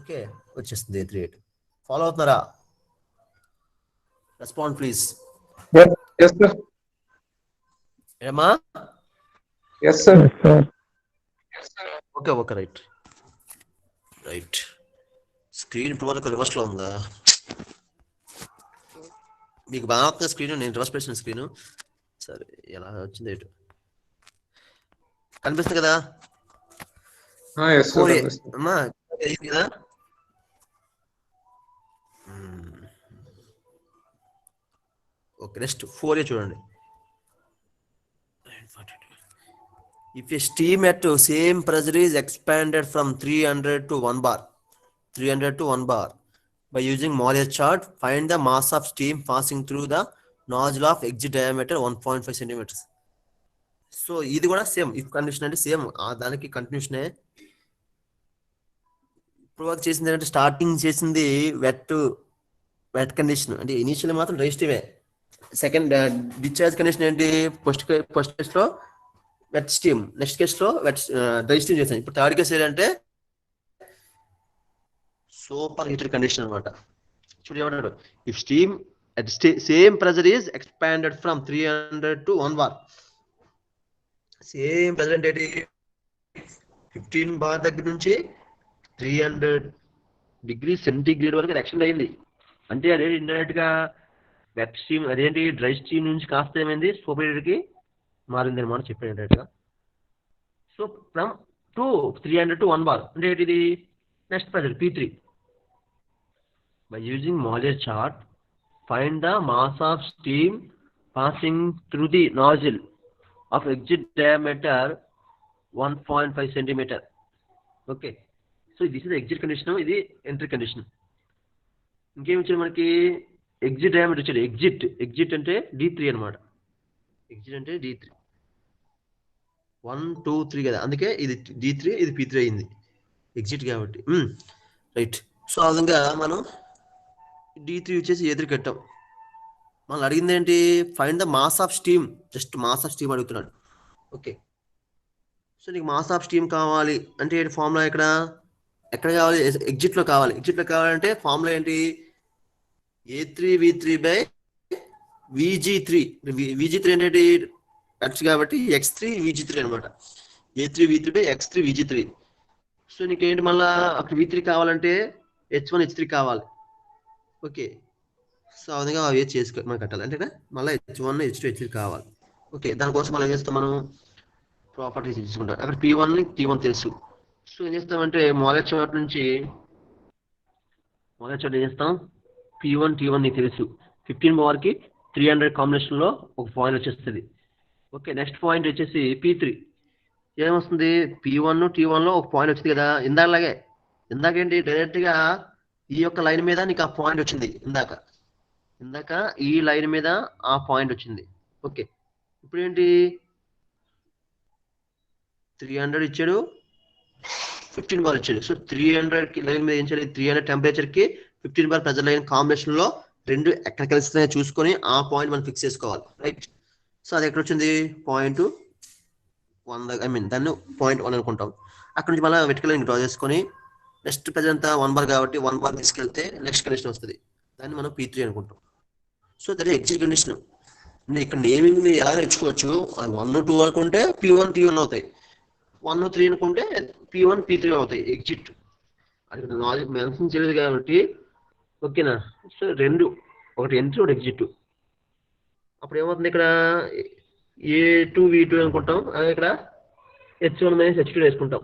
ఓకే. వచ్చేస్తుంది A38. ఫాలో అవుతున్నారా? Respond please. Yes, sir. ఏమా? Yes, sir. Okay okay right right. Screen ఇప్పుడు వరకు రివర్స్లో ఉందా? మీకు బాగా వస్తుంది స్క్రీన్, నేను రివర్స్ పెట్టిన స్క్రీన్. సరే ఎలా వచ్చింది ఏంటో కనిపిస్తుంది కదా? Yes, sir. అమ్మా కదా. ఓకే నెక్స్ట్ 4A చూడండి. If a steam at same pressure is expanded from 300 to 1 bar, 300 to 1 bar by using Moller chart, find the mass of steam passing through the nozzle of exit diameter 1.5 centimeters. So ఇది కూడా same if condition అంటే same దానికి కంటిన్యూషనే. ఇప్పుడు వరకు చేసింది ఏంటంటే starting చేసింది wet condition అంటే ఇనిషియల్ మాత్రం డ్రై స్టీమే. సెకండ్ డిశ్చార్జ్ కండిషన్ ఏంటి? ఫస్ట్ కేసులో వెట్ స్టీమ్, నెక్స్ట్ కేసులో డ్రై స్టీమ్ చేశాను. ఇప్పుడు థర్డ్ కేసు ఏంటంటే సూపర్ హీటెడ్ కండిషన్ అనమాట. చూడు ఏమన్నాడు? If steam at same pressure is expanded from 300 to 1 bar. Same pressure అంటే 15 bar దగ్గర నుంచి 300 డిగ్రీ సెంటీగ్రేడ్ వరకు ఎక్స్టెండ్ అయింది. అంటే అదేంటి ఇండైరెక్ట్ గా వెట్ స్టీమ్ అదేంటి డ్రై స్టీమ్ నుంచి కాస్త ఏమైంది సూపర్ హీటెడ్కి మారింది అనమాట చెప్పాడు ఇండైరెక్ట్ గా. సో ఫ్రమ్ 300 to 1 bar అంటే ఇది next pressure P3. By using Moller chart, find the mass of steam passing through the nozzle of exit diameter 1.5 centimeter. Okay. So this is the exit condition, ఇది entry condition. ఇంకేం ఇచ్చాడు మనకి? Exit diameter ఇచ్చాడు. Exit అంటే D3 అనమాట. Exit అంటే D3 1 2 3 కదా, అందుకే ఇది D3 ఇది P3 అయింది ఎగ్జిట్ కాబట్టి. రైట్. సో ఆ విధంగా మనం D3 వచ్చేసి A3 కట్టాం. మనం అడిగింది ఏంటి? Find the mass of steam. Just mass of steam అడుగుతున్నాడు. ఓకే. సో నీకు మాస్ ఆఫ్ స్టీమ్ కావాలి అంటే ఏంటి ఫార్ములా? ఎక్కడ కావాలి? ఎగ్జిట్లో కావాలి. ఎగ్జిట్లో కావాలంటే ఫార్ములా ఏంటి? A3V3/VG3. VG3 అంటే X కాబట్టి X3 VG3 అనమాట. A3V3/X3 VG3. సో నీకేంటి మళ్ళా అక్కడ V3 కావాలంటే H1 H3 కావాలి. ఓకే. సో ఆ విధంగా అవి మనం కట్టాలి అంటే మళ్ళీ H1 H2 H3 కావాలి. ఓకే, దానికోసం మనం ఏం చేస్తాం, మనం ప్రాపర్టీస్ తీసుకుంటాం. అక్కడ P1 T1 తెలుసు. సో ఏం చేస్తామంటే మొదటి చోట నుంచి ఏం చేస్తాం, P1 T1 నీకు తెలుసు. 15 పవర్కి 300 కాంబినేషన్లో ఒక పాయింట్ వచ్చేస్తుంది. ఓకే, నెక్స్ట్ పాయింట్ వచ్చేసి P3 ఏమొస్తుంది, P1 T1 లో ఒక పాయింట్ వచ్చింది కదా ఇందాకేంటి డైరెక్ట్గా ఈ యొక్క లైన్ మీద నీకు ఆ పాయింట్ వచ్చింది. ఇందాక ఈ లైన్ మీద ఆ పాయింట్ వచ్చింది. ఓకే, ఇప్పుడు ఏంటి 300 ఇచ్చాడు, 15 బార్ ఇచ్చాడు. సో 300 కి లైన్ మీద ఏం చేయాలి, 300 టెంపరేచర్ కి 15 బార్ ప్రెజర్ లైన్ కాంబినేషన్ లో రెండు ఎక్కడ కలుస్తున్నాయో చూసుకొని ఆ పాయింట్ మనం ఫిక్స్ చేసుకోవాలి. రైట్, సో అది ఎక్కడ వచ్చింది, పాయింట్ 1, ఐ మీన్ దాన్ని పాయింట్ 1 అనుకుంటాం. అక్కడ నుంచి మళ్ళీ వెటికల్ లైన్ డ్రా చేసుకొని నెక్స్ట్ ప్రెజర్ అంతా 1 బార్ కాబట్టి 1 బార్ తీసుకెళ్తే నెక్స్ట్ కండిషన్ వస్తుంది, దాన్ని మనం P3 అనుకుంటాం. So that is exit condition. ఇక్కడ నేమింగ్ ఎలా నేర్చుకోవచ్చు, 1 2 అనుకుంటే P1 T1 అవుతాయి, 1 3 అనుకుంటే P1 P3 అవుతాయి ఎగ్జిట్. అది నాలెడ్జ్ మెన్షన్ చేయలేదు కాబట్టి ఓకేనా. సో రెండు, ఒకటి ఎంట్రీ ఒకటి ఎగ్జిట్. అప్పుడు ఏమవుతుంది, ఇక్కడ A2 V2 అనుకుంటాం, అదే ఇక్కడ H1 H2 వేసుకుంటాం,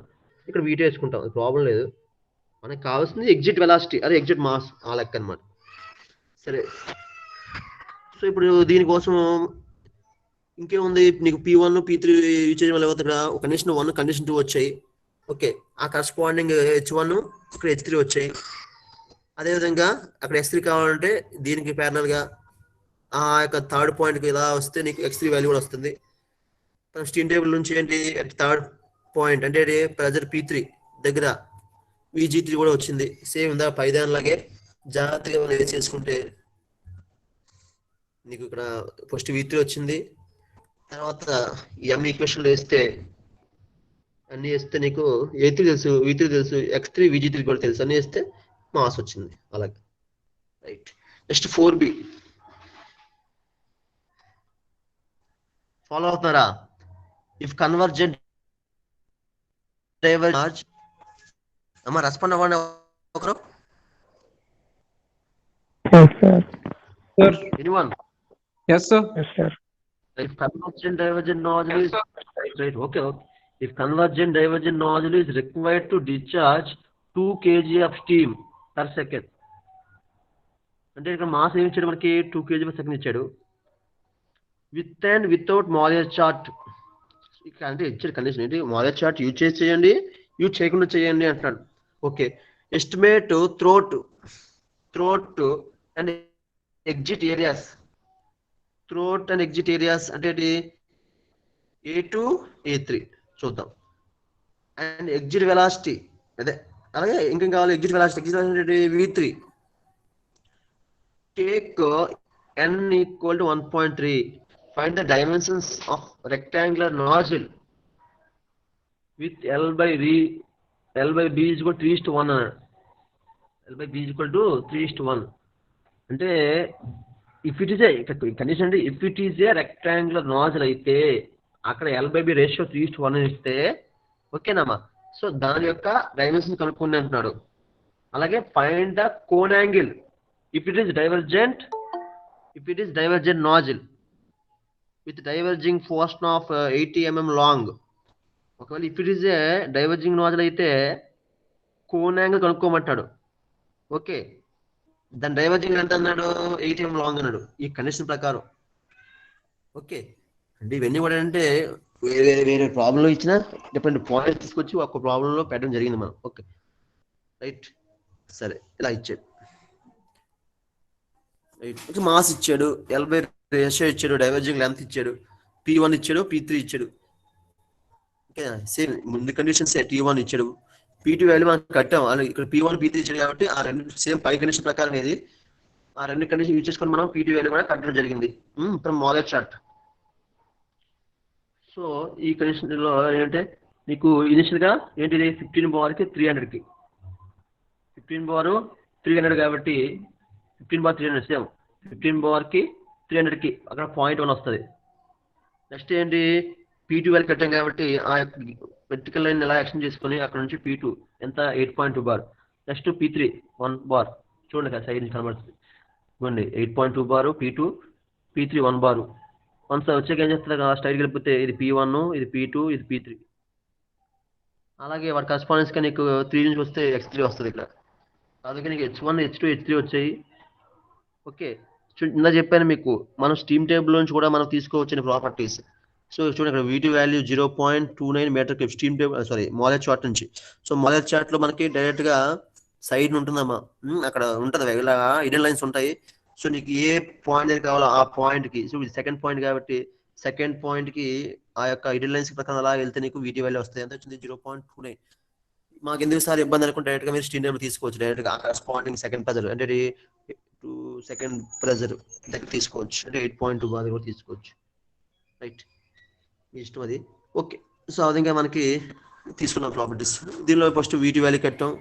ఇక్కడ V2 వేసుకుంటాం, ప్రాబ్లం లేదు. మనకు కావాల్సింది ఎగ్జిట్ వెలాసిటీ, అదే ఎగ్జిట్ మాస్, ఆ లెక్క అనమాట. సరే, సో ఇప్పుడు దీనికోసం ఇంకేముంది, నీకు P1 P3 యూజ్ చేయడం వల్ల ఇక్కడ ఒక కండిషన్ 1 కండిషన్ 2 వచ్చాయి. ఓకే, ఆ కరస్పాండింగ్ H1 ఇక్కడ H3 వచ్చాయి. అదేవిధంగా అక్కడ S3 కావాలంటే దీనికి ప్యారలల్ గా ఆ యొక్క థర్డ్ పాయింట్కి ఇలా వస్తే నీకు X3 వాల్యూ కూడా వస్తుంది. స్టీమ్ టేబుల్ నుంచి ఏంటి థర్డ్ పాయింట్ అంటే ప్రెజర్ P3 దగ్గర VG3 కూడా వచ్చింది. సేమ్ ఇందా పైదానిలాగే జాగ్రత్తగా మనం చేసుకుంటే నీకు ఇక్కడ ఫస్ట్ V3 వచ్చింది, తర్వాత M ఈక్వేషన్లో వేస్తే అన్ని వేస్తే నీకు A3 తెలుసు, V3 తెలుసు, X3 VG3 కూడా తెలుసు, అన్ని వేస్తే మాస్ వచ్చింది. అలాగే రైట్. నెక్స్ట్ 4B ఫాలో అవుతున్నారా, ఇఫ్ కన్వర్జెంట్ డైవర్జెంట్ అమ్మా రెస్పాండ్ అవ్వండి ఒకరు. Yes, sir. Sir. Anyone? Yes, sir. Yes, sir. If convergent divergent nozzle is right, okay. If convergent divergent nozzle is required to discharge 2 kg of steam per second, అంటే ఇక్కడ mass ఏమి ఇచ్చాడు మనకి, 2 kg per second ఇచ్చాడు. With and without మాలియర్ chart, అంటే ఇచ్చాడు condition ఏంటి, మాలియర్ chart use చేసి చేయండి, యూజ్ చేయకుండా చేయండి అంటున్నాడు. Okay, estimate throat and exit areas. Throat and exit areas అంటే A2 A3 చూద్దాం. అండ్ ఎగ్జిట్ వెలాసిటీ అదే, అలాగే ఇంకేం కావాలి, exit velocity V3. Take n equal to 1.3. Find the dimensions of rectangular nozzle with L by B is equal to 3:1. L by B is equal to 3:1. అంటే if it is a condition అంటే if it is a rectangular nozzle అయితే అక్కడ L by B ratio 3:1 ఇస్తే ఓకేనమ్మా. So దాని యొక్క dimension కనుక్కోండి అంటున్నాడు. అలాగే find the cone angle if it is divergent nozzle with diverging portion of 80 mm long. ఒకవేళ if it is a diverging nozzle అయితే కోన్ యాంగిల్ కనుక్కోమంటాడు. ఓకే, దాని డైవర్జింగ్ ఎంత అన్నాడు, 80 mm లాంగ్ అన్నాడు ఈ కండిషన్ ప్రకారం. ఓకే, అంటే ఇవన్నీ కూడా అంటే వేరే ప్రాబ్లంలో ఇచ్చిన డిఫరెంట్ పాయింట్స్ తీసుకొచ్చి ఒక ప్రాబ్లంలో పెట్టడం జరిగింది మనం. ఓకే రైట్, సరే ఇలా ఇచ్చాడు. రైట్, మాస్ ఇచ్చాడు, L by రేషియో ఇచ్చాడు, డైవర్జింగ్ లెంత్ ఇచ్చాడు, P1 ఇచ్చాడు, P3 ఇచ్చాడు. ఓకే, సేమ్ ముందు కండిషన్స్ T1 ఇచ్చాడు, P2 వాల్యూ మనం కట్టాం. ఇక్కడ P1 P3 ఇచ్చాడు కాబట్టి ఆ రెండు సేమ్ పై కండిషన్ ప్రకారం ఏది ఆ రెండు కండిషన్ యూజ్ చేసుకొని మనం P2 వాల్యూ కూడా కట్టడం జరిగింది ఫ్రమ్ మాలియర్ చార్ట్. సో ఈ కండిషన్ లో ఏంటంటే నీకు ఇనిషియల్ గా ఏంటిది 15 బార్కి 300కి 15 బార్ 300 కాబట్టి 15 బార్ 300 సేమ్ 15 బార్కి 300కి అక్కడ 0.1 వస్తుంది. నెక్స్ట్ ఏంటి P2 వాల్యూ కట్టాం కాబట్టి ఆ వెర్టికల్ లైన్ ఎలా యాక్షన్ చేసుకొని అక్కడ నుంచి P2 ఎంత 8.2 బార్. నెక్స్ట్ P3 1 బార్ చూడండి కదా సైడ్ నుంచి కనబడుతుంది. ఇవ్వండి 8.2 బారు P2 P3 1 బారు వన్స్ వచ్చాక ఏం చేస్తుంది స్ట్రైట్ కలిపితే ఇది P1 ఇది P2 ఇది P3 అలాగే వాటి కరెస్పాండెన్స్ గా నీకు 3 నుంచి వస్తే X3 వస్తుంది ఇక్కడ అందుకే నీకు H1 H2 H3 వచ్చాయి ఓకే ఇందా చెప్పాను మీకు మనం స్టీమ్ టేబుల్ నుంచి కూడా మనం తీసుకోవచ్చిన ప్రాపర్టీస్ సో చూడండి ఇక్కడ V2 value 0.29 metre cube steam table sorry molar chart నుంచి సో మోలర్ చార్ట్ లో మనకి డైరెక్ట్ గా సైడ్ ఉంటుందమ్మా అక్కడ ఉంటుంది ఇలా ఇడెన్ లైన్స్ ఉంటాయి సో నీకు ఏ పాయింట్ దగ్గర కావాలో ఆ పాయింట్ కి సో ఇది సెకండ్ పాయింట్ కాబట్టి సెకండ్ పాయింట్ కి ఆ యొక్క ఇడెన్ లైన్స్ ప్రకారం అలా వెళ్తే నీకు వీటి వాల్యూ వస్తాయి ఎంత వచ్చింది 0.29 మాకు ఎందుకు సార్ ఇబ్బంది అనుకుంటే డైరెక్ట్ గా మీరు స్టీమ్ టేబుల్ తీసుకోవచ్చు డైరెక్ట్ గా కరెస్పాండింగ్ సెకండ్ ప్రెజర్ అంటే టు సెకండ్ ప్రెజర్ దగ్గర తీసుకోవచ్చు అంటే 8.2 బాగా కూడా తీసుకోవచ్చు రైట్ మీ ఇష్టం అది ఓకే సో ఆ విధంగా మనకి తీసుకున్నాం ప్రాపర్టీస్ దీనిలో ఫస్ట్ వీటి వాల్యూ కట్టాం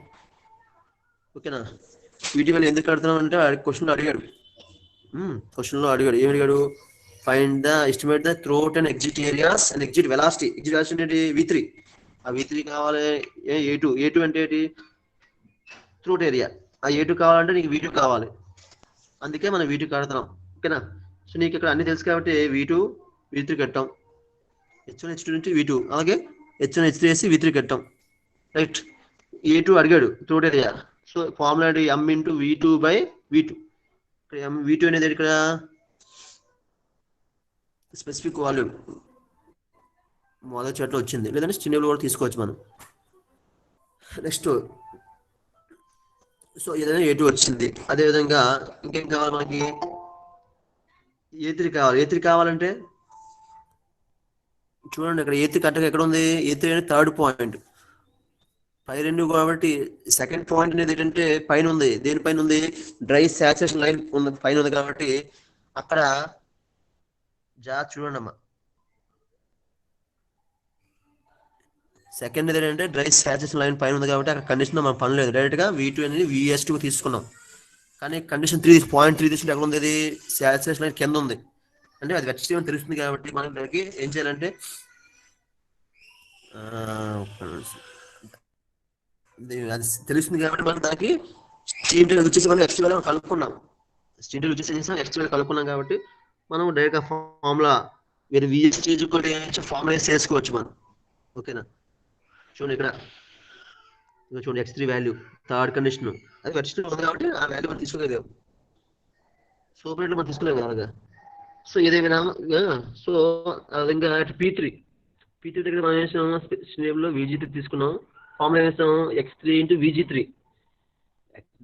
ఓకేనా వీటి వాల్యూ ఎందుకు కడుతున్నాం అంటే క్వశ్చన్లో అడిగాడు ఏమి అడిగాడు find the estimate the throat and exit areas and exit velocity అంటే V3 ఆ V3 కావాలి A2 అంటే ఏంటి త్రోట్ ఏరియా ఆ A2 కావాలంటే నీకు V2 కావాలి అందుకే మనం V2 కడుతున్నాం ఓకేనా సో నీకు ఇక్కడ అన్ని తెలుసు కాబట్టి V3 కట్టాం H1 H2 నుంచి V2 అలాగే H1 H3 వేసి V3 కట్టాం రైట్ A2 అడిగాడు throat area so formula M into V2 by V2 V2 అనేది ఇక్కడ స్పెసిఫిక్ వాల్యూమ్ మొదటి చాట్లో వచ్చింది లేదంటే స్టీమ్ కూడా తీసుకోవచ్చు మనం నెక్స్ట్ సో ఏదైనా A2 వచ్చింది అదేవిధంగా ఇంకేం కావాలి మనకి A3 కావాలంటే చూడండి ఇక్కడ A3 కరెక్ట్గా ఎక్కడ ఉంది A3 అనేది థర్డ్ పాయింట్ పై రెండు కాబట్టి సెకండ్ పాయింట్ అనేది ఏంటంటే పైన ఉంది దేనిపైన ఉంది డ్రై సాచురేషన్ లైన్ ఉంది పైన ఉంది కాబట్టి అక్కడ చూడండి అమ్మా సెకండ్ ఏంటంటే డ్రై సాచురేషన్ లైన్ పైన ఉంది కాబట్టి అక్కడ కండిషన్ మన పని లేదు డైరెక్ట్ గా V2 అనేది VS2 తీసుకున్నాం కానీ కండిషన్ 3.3 తీసుకుంటే ఎక్కడ ఉంది ఇది సాచురేషన్ లైన్ కింద ఉంది అంటే అది వెట్ స్ట్రీమ్ తెలుస్తుంది కాబట్టి మనం దానికి ఏం చేయాలంటే అది తెలుస్తుంది కాబట్టి మనం దానికి స్టీమ్ టేబుల్ వచ్చేసి మనం ఎక్స్ వాల్యూ కలుపుకున్నాం స్టీమ్ టేబుల్ వచ్చేసి ఎక్స్ వాల్యూ కలుపుకున్నాం కాబట్టి మనం డైరెక్ట్ ఫార్ములా మీరు VS కూడా ఫార్ములా చేసుకోవచ్చు మనం ఓకేనా చూడండి ఇక్కడ చూడండి X3 వాల్యూ థర్డ్ కండిషన్ అది వెట్ స్ట్రీమ్ ఉంది కాబట్టి ఆ వాల్యూ మనం తీసుకోలేదు సూపర్ మనం తీసుకోలేదు అలాగా సో ఏదైనా సో ఆ విధంగా P3 దగ్గర మనం వేసాం స్టీమ్లో VG3 తీసుకున్నాం ఫార్ములా వేస్తాం X3 ఇంటూ VG3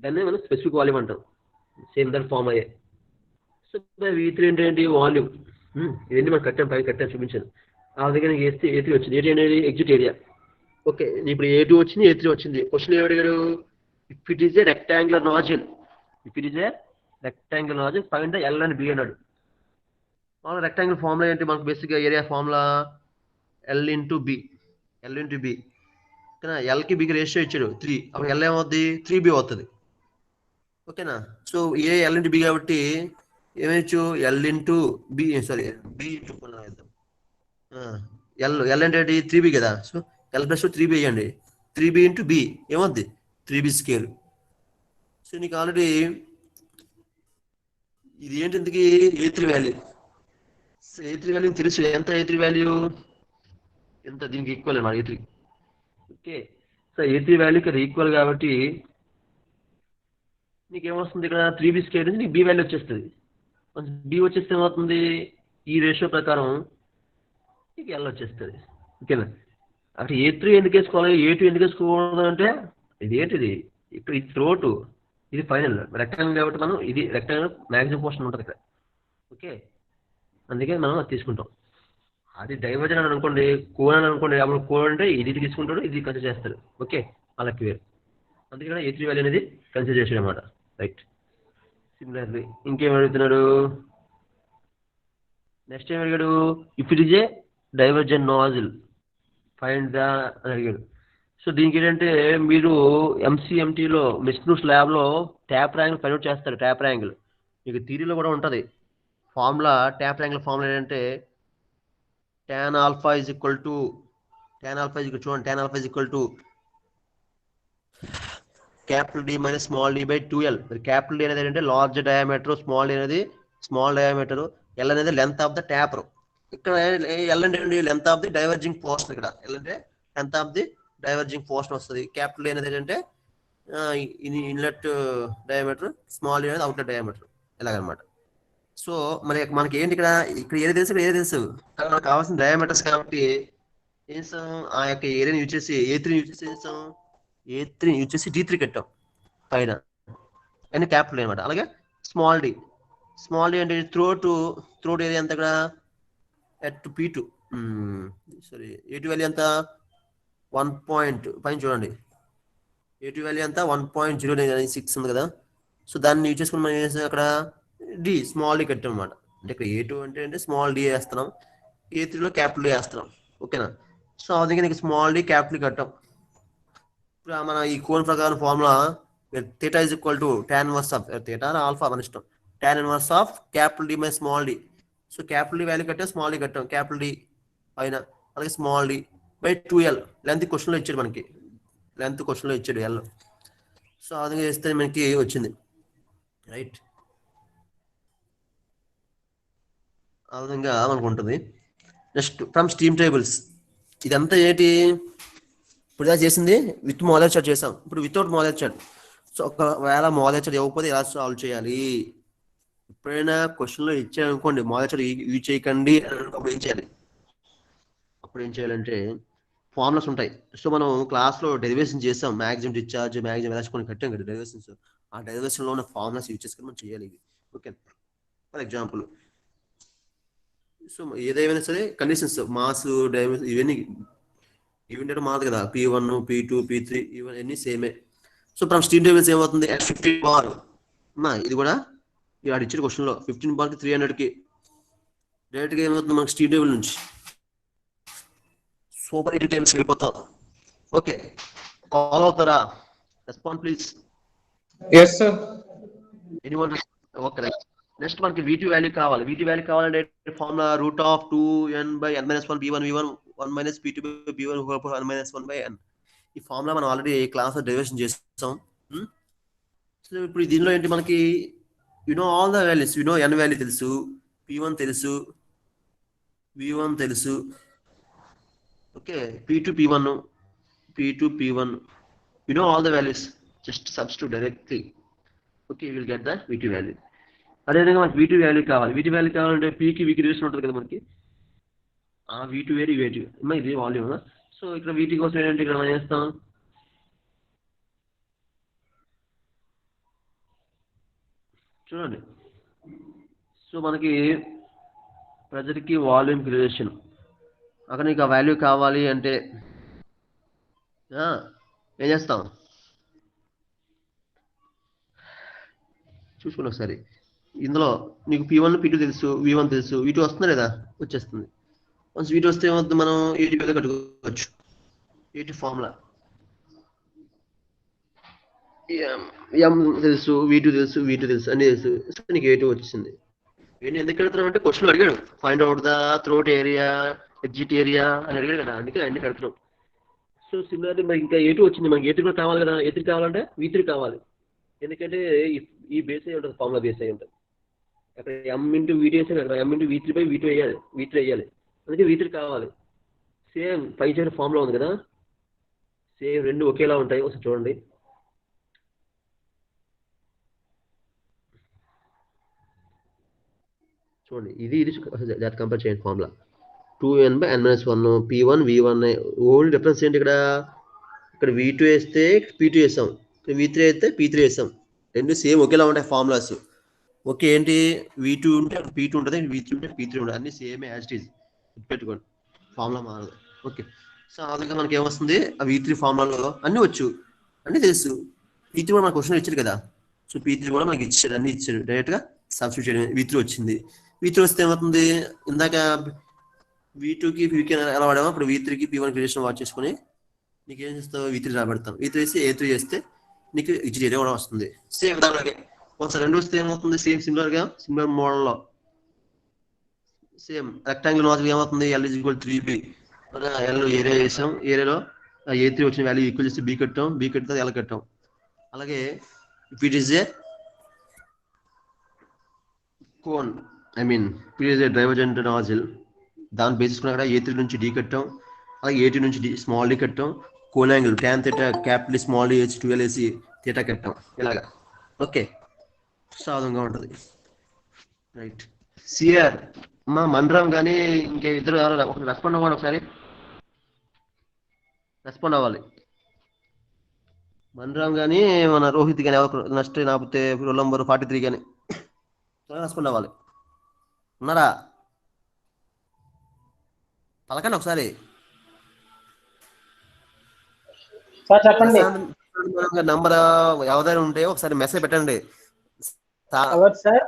దాన్ని మనం స్పెసిఫిక్ వాల్యూమ్ అంటాం సేమ్ దాని ఫార్మ్ అయ్యే సో V3 అంటే ఏంటి వాల్యూమ్ ఇవన్నీ మనం కట్టాను చూపించాను ఆ విధంగా A3 వచ్చింది A3 అనేది ఎగ్జిట్ ఏరియా ఓకే ఇప్పుడు A2 వచ్చింది A3 వచ్చింది క్వశ్చన్ ఏమడిగాడు if it is a rectangular nozzle find the L and B అన్నాడు రెక్టాంగిల్ ఫార్ములా ఏంటి మనకు బేసిక్గా area formula L into B ఓకేనా Lకి Bకి రేషియో ఇచ్చాడు 3 అప్పుడు L ఏమవుద్ది 3B అవుతుంది ఓకేనా సో L ఇంటూ B కాబట్టి ఏమేయచ్చు L into B sorry B into L అంటే 3B కదా సో L ప్లస్ 3B వేయండి 3B ఇంటూ B ఏమవుద్ది 3B స్కేల్ సో నీకు ఆల్రెడీ ఇది ఏంటి ఇంతకీ A3 వాల్యూ తెలుసు ఎంత A3 వాల్యూ ఎంత దీనికి ఈక్వల్ అన్నమాట A3 ఓకే సో A3 వాల్యూకి అది ఈక్వల్ కాబట్టి నీకు ఏమొస్తుంది ఇక్కడ 3B స్కేల్ నుంచి నీకు B వాల్యూ వచ్చేస్తుంది B వచ్చేస్తే ఏమవుతుంది ఈ రేషియో ప్రకారం నీకు L వచ్చేస్తుంది ఓకేనా అక్కడ A3 ఎందుకు వేసుకోవాలి A2 ఎందుకు వేసుకోకూడదు అంటే ఇది ఏంటిది ఇక్కడ ఇది త్రోటు ఇది ఫైనల్ రెక్టాంగిల్ కాబట్టి మనం ఇది రెక్టాంగిల్ మ్యాక్సిమం పోర్షన్ ఉంటుంది ఇక్కడ ఓకే అందుకే మనం అది తీసుకుంటాం అది డైవర్జన్ అని అనుకోండి కోన్ అని అనుకోండి అప్పుడు కోన్ అంటే ఇది తీసుకుంటాడు ఇది కన్సిడర్ చేస్తాడు ఓకే వాళ్ళకి వేరు అందుకని A3 వాల్యూ అనేది కన్సిడర్ చేసాడు అనమాట రైట్ సిమిలర్లీ ఇంకేం అడుగుతున్నాడు నెక్స్ట్ ఏం అడిగాడు if it is a diversion nozzle find the అని అడిగాడు సో దీనికి ఏంటంటే మీరు MCMTలో మిస్నూస్ ల్యాబ్లో ట్యాప్ యాంగిల్ ఫైండ్ అవుట్ చేస్తారు ట్యాప్ యాంగిల్ మీకు థియరీలో కూడా ఉంటుంది ఫార్ములా ట్యాప్ యాంగిల్ ఫార్ములా ఏంటంటే tan alpha is equal to చూడండి tan alpha is equal to capital D minus small D by 2L. మరి క్యాపిటల్ డి అనేది ఏంటంటే లార్జ్ డయామీటర్, స్మాల్ డి అనేది స్మాల్ డయామీటర్, ఎల్ అనేది లెంత్ ఆఫ్ ద ట్యాపర్. ఇక్కడ L అంటే length of the diverging portion. ఇక్కడ L అంటే length of the diverging portion వస్తుంది. క్యాపిటల్ డి అనేది ఏంటంటే ఇన్లెట్ డయామీటర్, స్మాల్ డి అనేది అవుటర్ డయామీటర్, ఇలాగనమాట. సో మరి మనకి ఏంటి ఇక్కడ ఏది తెలుసు, ఇక్కడ ఏది తెలుసు, మనకు కావాల్సిన డయామీటర్స్ కాబట్టి ఏం చేస్తాం, ఆ యొక్క ఏరియాని యూజ్ చేసి A3 యూజ్ చేసి చేస్తాం, A3 యూజ్ చేసి D3 కట్టాం పైన, అని క్యాపిటల్ అనమాట. అలాగే స్మాల్ డి అంటే త్రోట్ ఏరియా ఎంత ఇక్కడ at P2, sorry A2 value ఎంత 1 పైన చూడండి, A2 వాల్యూ ఎంత 1.096 ఉంది కదా. సో దాన్ని యూజ్ చేసుకుని మనం ఏం చేస్తాం, అక్కడ డి స్మాల్ డి కట్టాం అనమాట. అంటే ఇక్కడ A2 అంటే స్మాల్ డి వేస్తున్నాం, A3లో క్యాపిటల్ డి వేస్తున్నాం, ఓకేనా. సో అందుకే నీకు స్మాల్ డి క్యాపిటల్ కట్టాం. ఇప్పుడు మన ఈ కోన్ ప్రకారం formula theta is equal to tan inverse of theta alpha మన ఇష్టం, tan inverse of capital D by small D. So capital D value కట్టాం, స్మాల్ డి కట్టాం, క్యాపిటల్ డి పైన, అలాగే small D by 2L. Length క్వశ్చన్లో ఇచ్చాడు మనకి, length క్వశ్చన్లో ఇచ్చాడు L. సో ఆ విధంగా చేస్తే మనకి వచ్చింది, రైట్. ఆ విధంగా మనకు ఉంటుంది. నెక్స్ట్ ఫ్రమ్ స్టీమ్ టేబుల్స్, ఇదంతా ఏంటి, ఇప్పుడు ఇలా చేసింది విత్ మోడల్ చార్ట్ చేసాం, ఇప్పుడు వితౌట్ మోడల్ చార్ట్. సో ఒకవేళ మోడల్ చార్ట్ ఇవ్వకపోతే ఎలా సాల్వ్ చేయాలి, ఎప్పుడైనా క్వశ్చన్లో ఇచ్చారనుకోండి మోడల్ చార్ట్ యూజ్ చేయకండి అప్పుడు ఏం చేయాలి, అప్పుడు ఏం చేయాలంటే ఫార్ములాస్ ఉంటాయి. సో మనం క్లాస్లో డెరివేషన్ చేసాం, మ్యాక్సిమం డిశ్చార్జ్, మ్యాక్సిమం ఎలాస్టిక్ కట్టాం కదా డెరివేషన్స్. ఆ డెరివేషన్లో ఉన్న ఫార్ములాస్ యూజ్ చేసుకొని మనం చేయాలి ఇవి, ఓకే. ఫర్ ఎగ్జాంపుల్, సో ఏదైనా సరే కండిషన్స్ మాస్ డైమెన్షన్ ఇవన్నీ ఈవెంట్ మారదు కదా, P1 P2 P3 ఇవన్నీ సేమే. సో ఫ్రమ్ స్టీమ్ టేబుల్స్ ఏమవుతుంది, 15 బార్ ఇది కూడా ఇక్కడ ఇచ్చిన క్వశ్చన్లో 15 బార్కి 300కి డైరెక్ట్గా ఏమవుతుంది మనకి స్టీమ్ టేబుల్ నుంచి సూపర్ ఎయిటీ టైమ్స్ వెళ్ళిపోతాం, ఓకే. ఫాలో అవుతారా, respond please. Yes, sir. Anyone, okay. Next మనకి V2 వాల్యూ కావాలి. V2 వాల్యూ కావాలంటే formula √2n/n-1 B1 V1 1 - P2 B1 1 - ఈ ఫార్ములా మనం ఆల్రెడీ క్లాస్ డెరివేషన్ చేస్తాం. సో ఇప్పుడు దీనిలో ఏంటి మనకి all the values, n value తెలుసు, P1 తెలుసు, V1 తెలుసు, okay. P2 P1 all the values, just substitute directly, okay, you will get the V2 value. అదేవిధంగా మనకి V2 వాల్యూ కావాలి. V2 వాల్యూ కావాలంటే Pకి Vకి రిలేషన్ ఉంటుంది కదా మనకి, ఆ V2 వేరు V2 ఇది వాల్యూమ్. సో ఇక్కడ V2 కోసం ఏంటంటే ఇక్కడ మనం చేస్తాం, చూడండి. సో మనకి ప్రెజర్కి వాల్యూమ్కి రిలేషన్, అక్కడ నీకు ఆ వాల్యూ కావాలి అంటే ఏం చేస్తాం చూసుకుని ఒకసారి. ఇందులో నీకు P1 P2 తెలుసు, V1 తెలుసు, V2 వస్తుంది లేదా, వచ్చేస్తుంది. వన్స్ V2 వస్తే ఏమవుతుంది, మనం A2 మీద కట్టుకోవచ్చు. A2 ఫార్ములా M తెలుసు, V2 తెలుసు అన్ని తెలుసు. సో నీకు A2 వచ్చింది. ఏంటి ఎందుకు కడుతున్నాం అంటే క్వశ్చన్ అడిగాడు, find out the throat area, exit area అని అడిగాడు కదా, అందుకే అన్ని కడుతున్నాం. సో సిమిలర్లీ మనకి ఇంకా A2 వచ్చింది, మనకి A3 కూడా కావాలి కదా. A3 కావాలంటే V3 కావాలి, ఎందుకంటే ఈ బేస్ అయి ఉంటుంది, ఫార్ములా బేస్ అయి ఉంటుంది. అక్కడ M×V2 వేసాను, అక్కడ M×V3/V2 వేయాలి, V3 వేయాలి, అందుకే V3 కావాలి. సేమ్ పై సైడ్ ఫార్ములా ఉంది కదా, సేమ్ రెండు ఒకేలా ఉంటాయి. ఒకసారి చూడండి, ఇది దాట్ కంపేర్ చేయండి. Formula 2n/n-1 P1 V1 only difference ఏంటి, ఇక్కడ V2 వేస్తే P2 వేసాం, V3 అయితే P3 వేసాం, రెండు సేమ్ ఒకేలా ఉంటాయి ఫార్ములాస్, ఓకే. ఏంటి V2 ఉంటే P2 ఉంటుంది, V3 ఉంటే P3 ఉంటుంది, అన్ని సేమ్ యాజ్ ఇట్ ఈజ్, పెట్టుకోండి, ఫార్ములా మారదు, ఓకే. సో ఆ విధంగా మనకి ఏమొస్తుంది, ఆ V3 ఫార్ములాలో అన్నీ వచ్చు, అన్నీ తెలుసు. P3 కూడా మన క్వశ్చన్ ఇచ్చారు కదా, సో P3 కూడా మనకి ఇచ్చాడు, అన్ని ఇచ్చాడు, డైరెక్ట్గా సబ్స్టిట్యూట్ చేయడం. V3 వచ్చింది. V3 వస్తే ఏమవుతుంది, ఇందాక V2కి Pకి ఎలా వాడామో ఇప్పుడు V3కి P1కి రిలేషన్ వాచ్ చేసుకుని నీకు ఏం చేస్తావు, V3 రాబెడతాం. V3 వేసి A3 చేస్తే నీకు ఎగ్జిట్ ఏరియా కూడా వస్తుంది. సేమ్ దానిలాగే ఒకసారి రెండు వస్తే ఏమవుతుంది, సిమిలర్ మోడల్లో సేమ్ రెక్టాంగిల్ వాచ్ ఏమవుతుంది, L = 3B. L ఏరియా వేసాం, ఏరియాలో A3 వచ్చిన వాల్యూ ఈక్వల్ చేసి B కట్టాం, B కట్టితే L కట్టాం. అలాగే if it is A cone, I mean it is A divergent nozzle, దాన్ని బేసిస్ కూడా A3 నుంచి D కట్టాం, అలాగే A2 నుంచి స్మాల్ d కట్టాం, cone angle tan theta capital small d h 12 వేసి థీటా కట్టాం ఇలాగా. ఓకే, సాధంగా ఉంటుంది. రైట్, సిఆర్ మా మండరం కానీ ఇంకే ఇద్దరు ఒక రెస్పాండ్ అవ్వండి, ఒకసారి రెస్పాండ్ అవ్వాలి. మండరం కానీ మన రోహిత్ కానీ ఎవరు నెక్స్ట్ లేకపోతే రోల్ నంబర్ 43 కానీ రెస్పాండ్ అవ్వాలి. ఉన్నారా? పలకండి ఒకసారి. సార్ చెప్పండి. నంబర్ ఎవరైనా ఉంటే ఒకసారి మెసేజ్ పెట్టండి. ఎవరు సార్?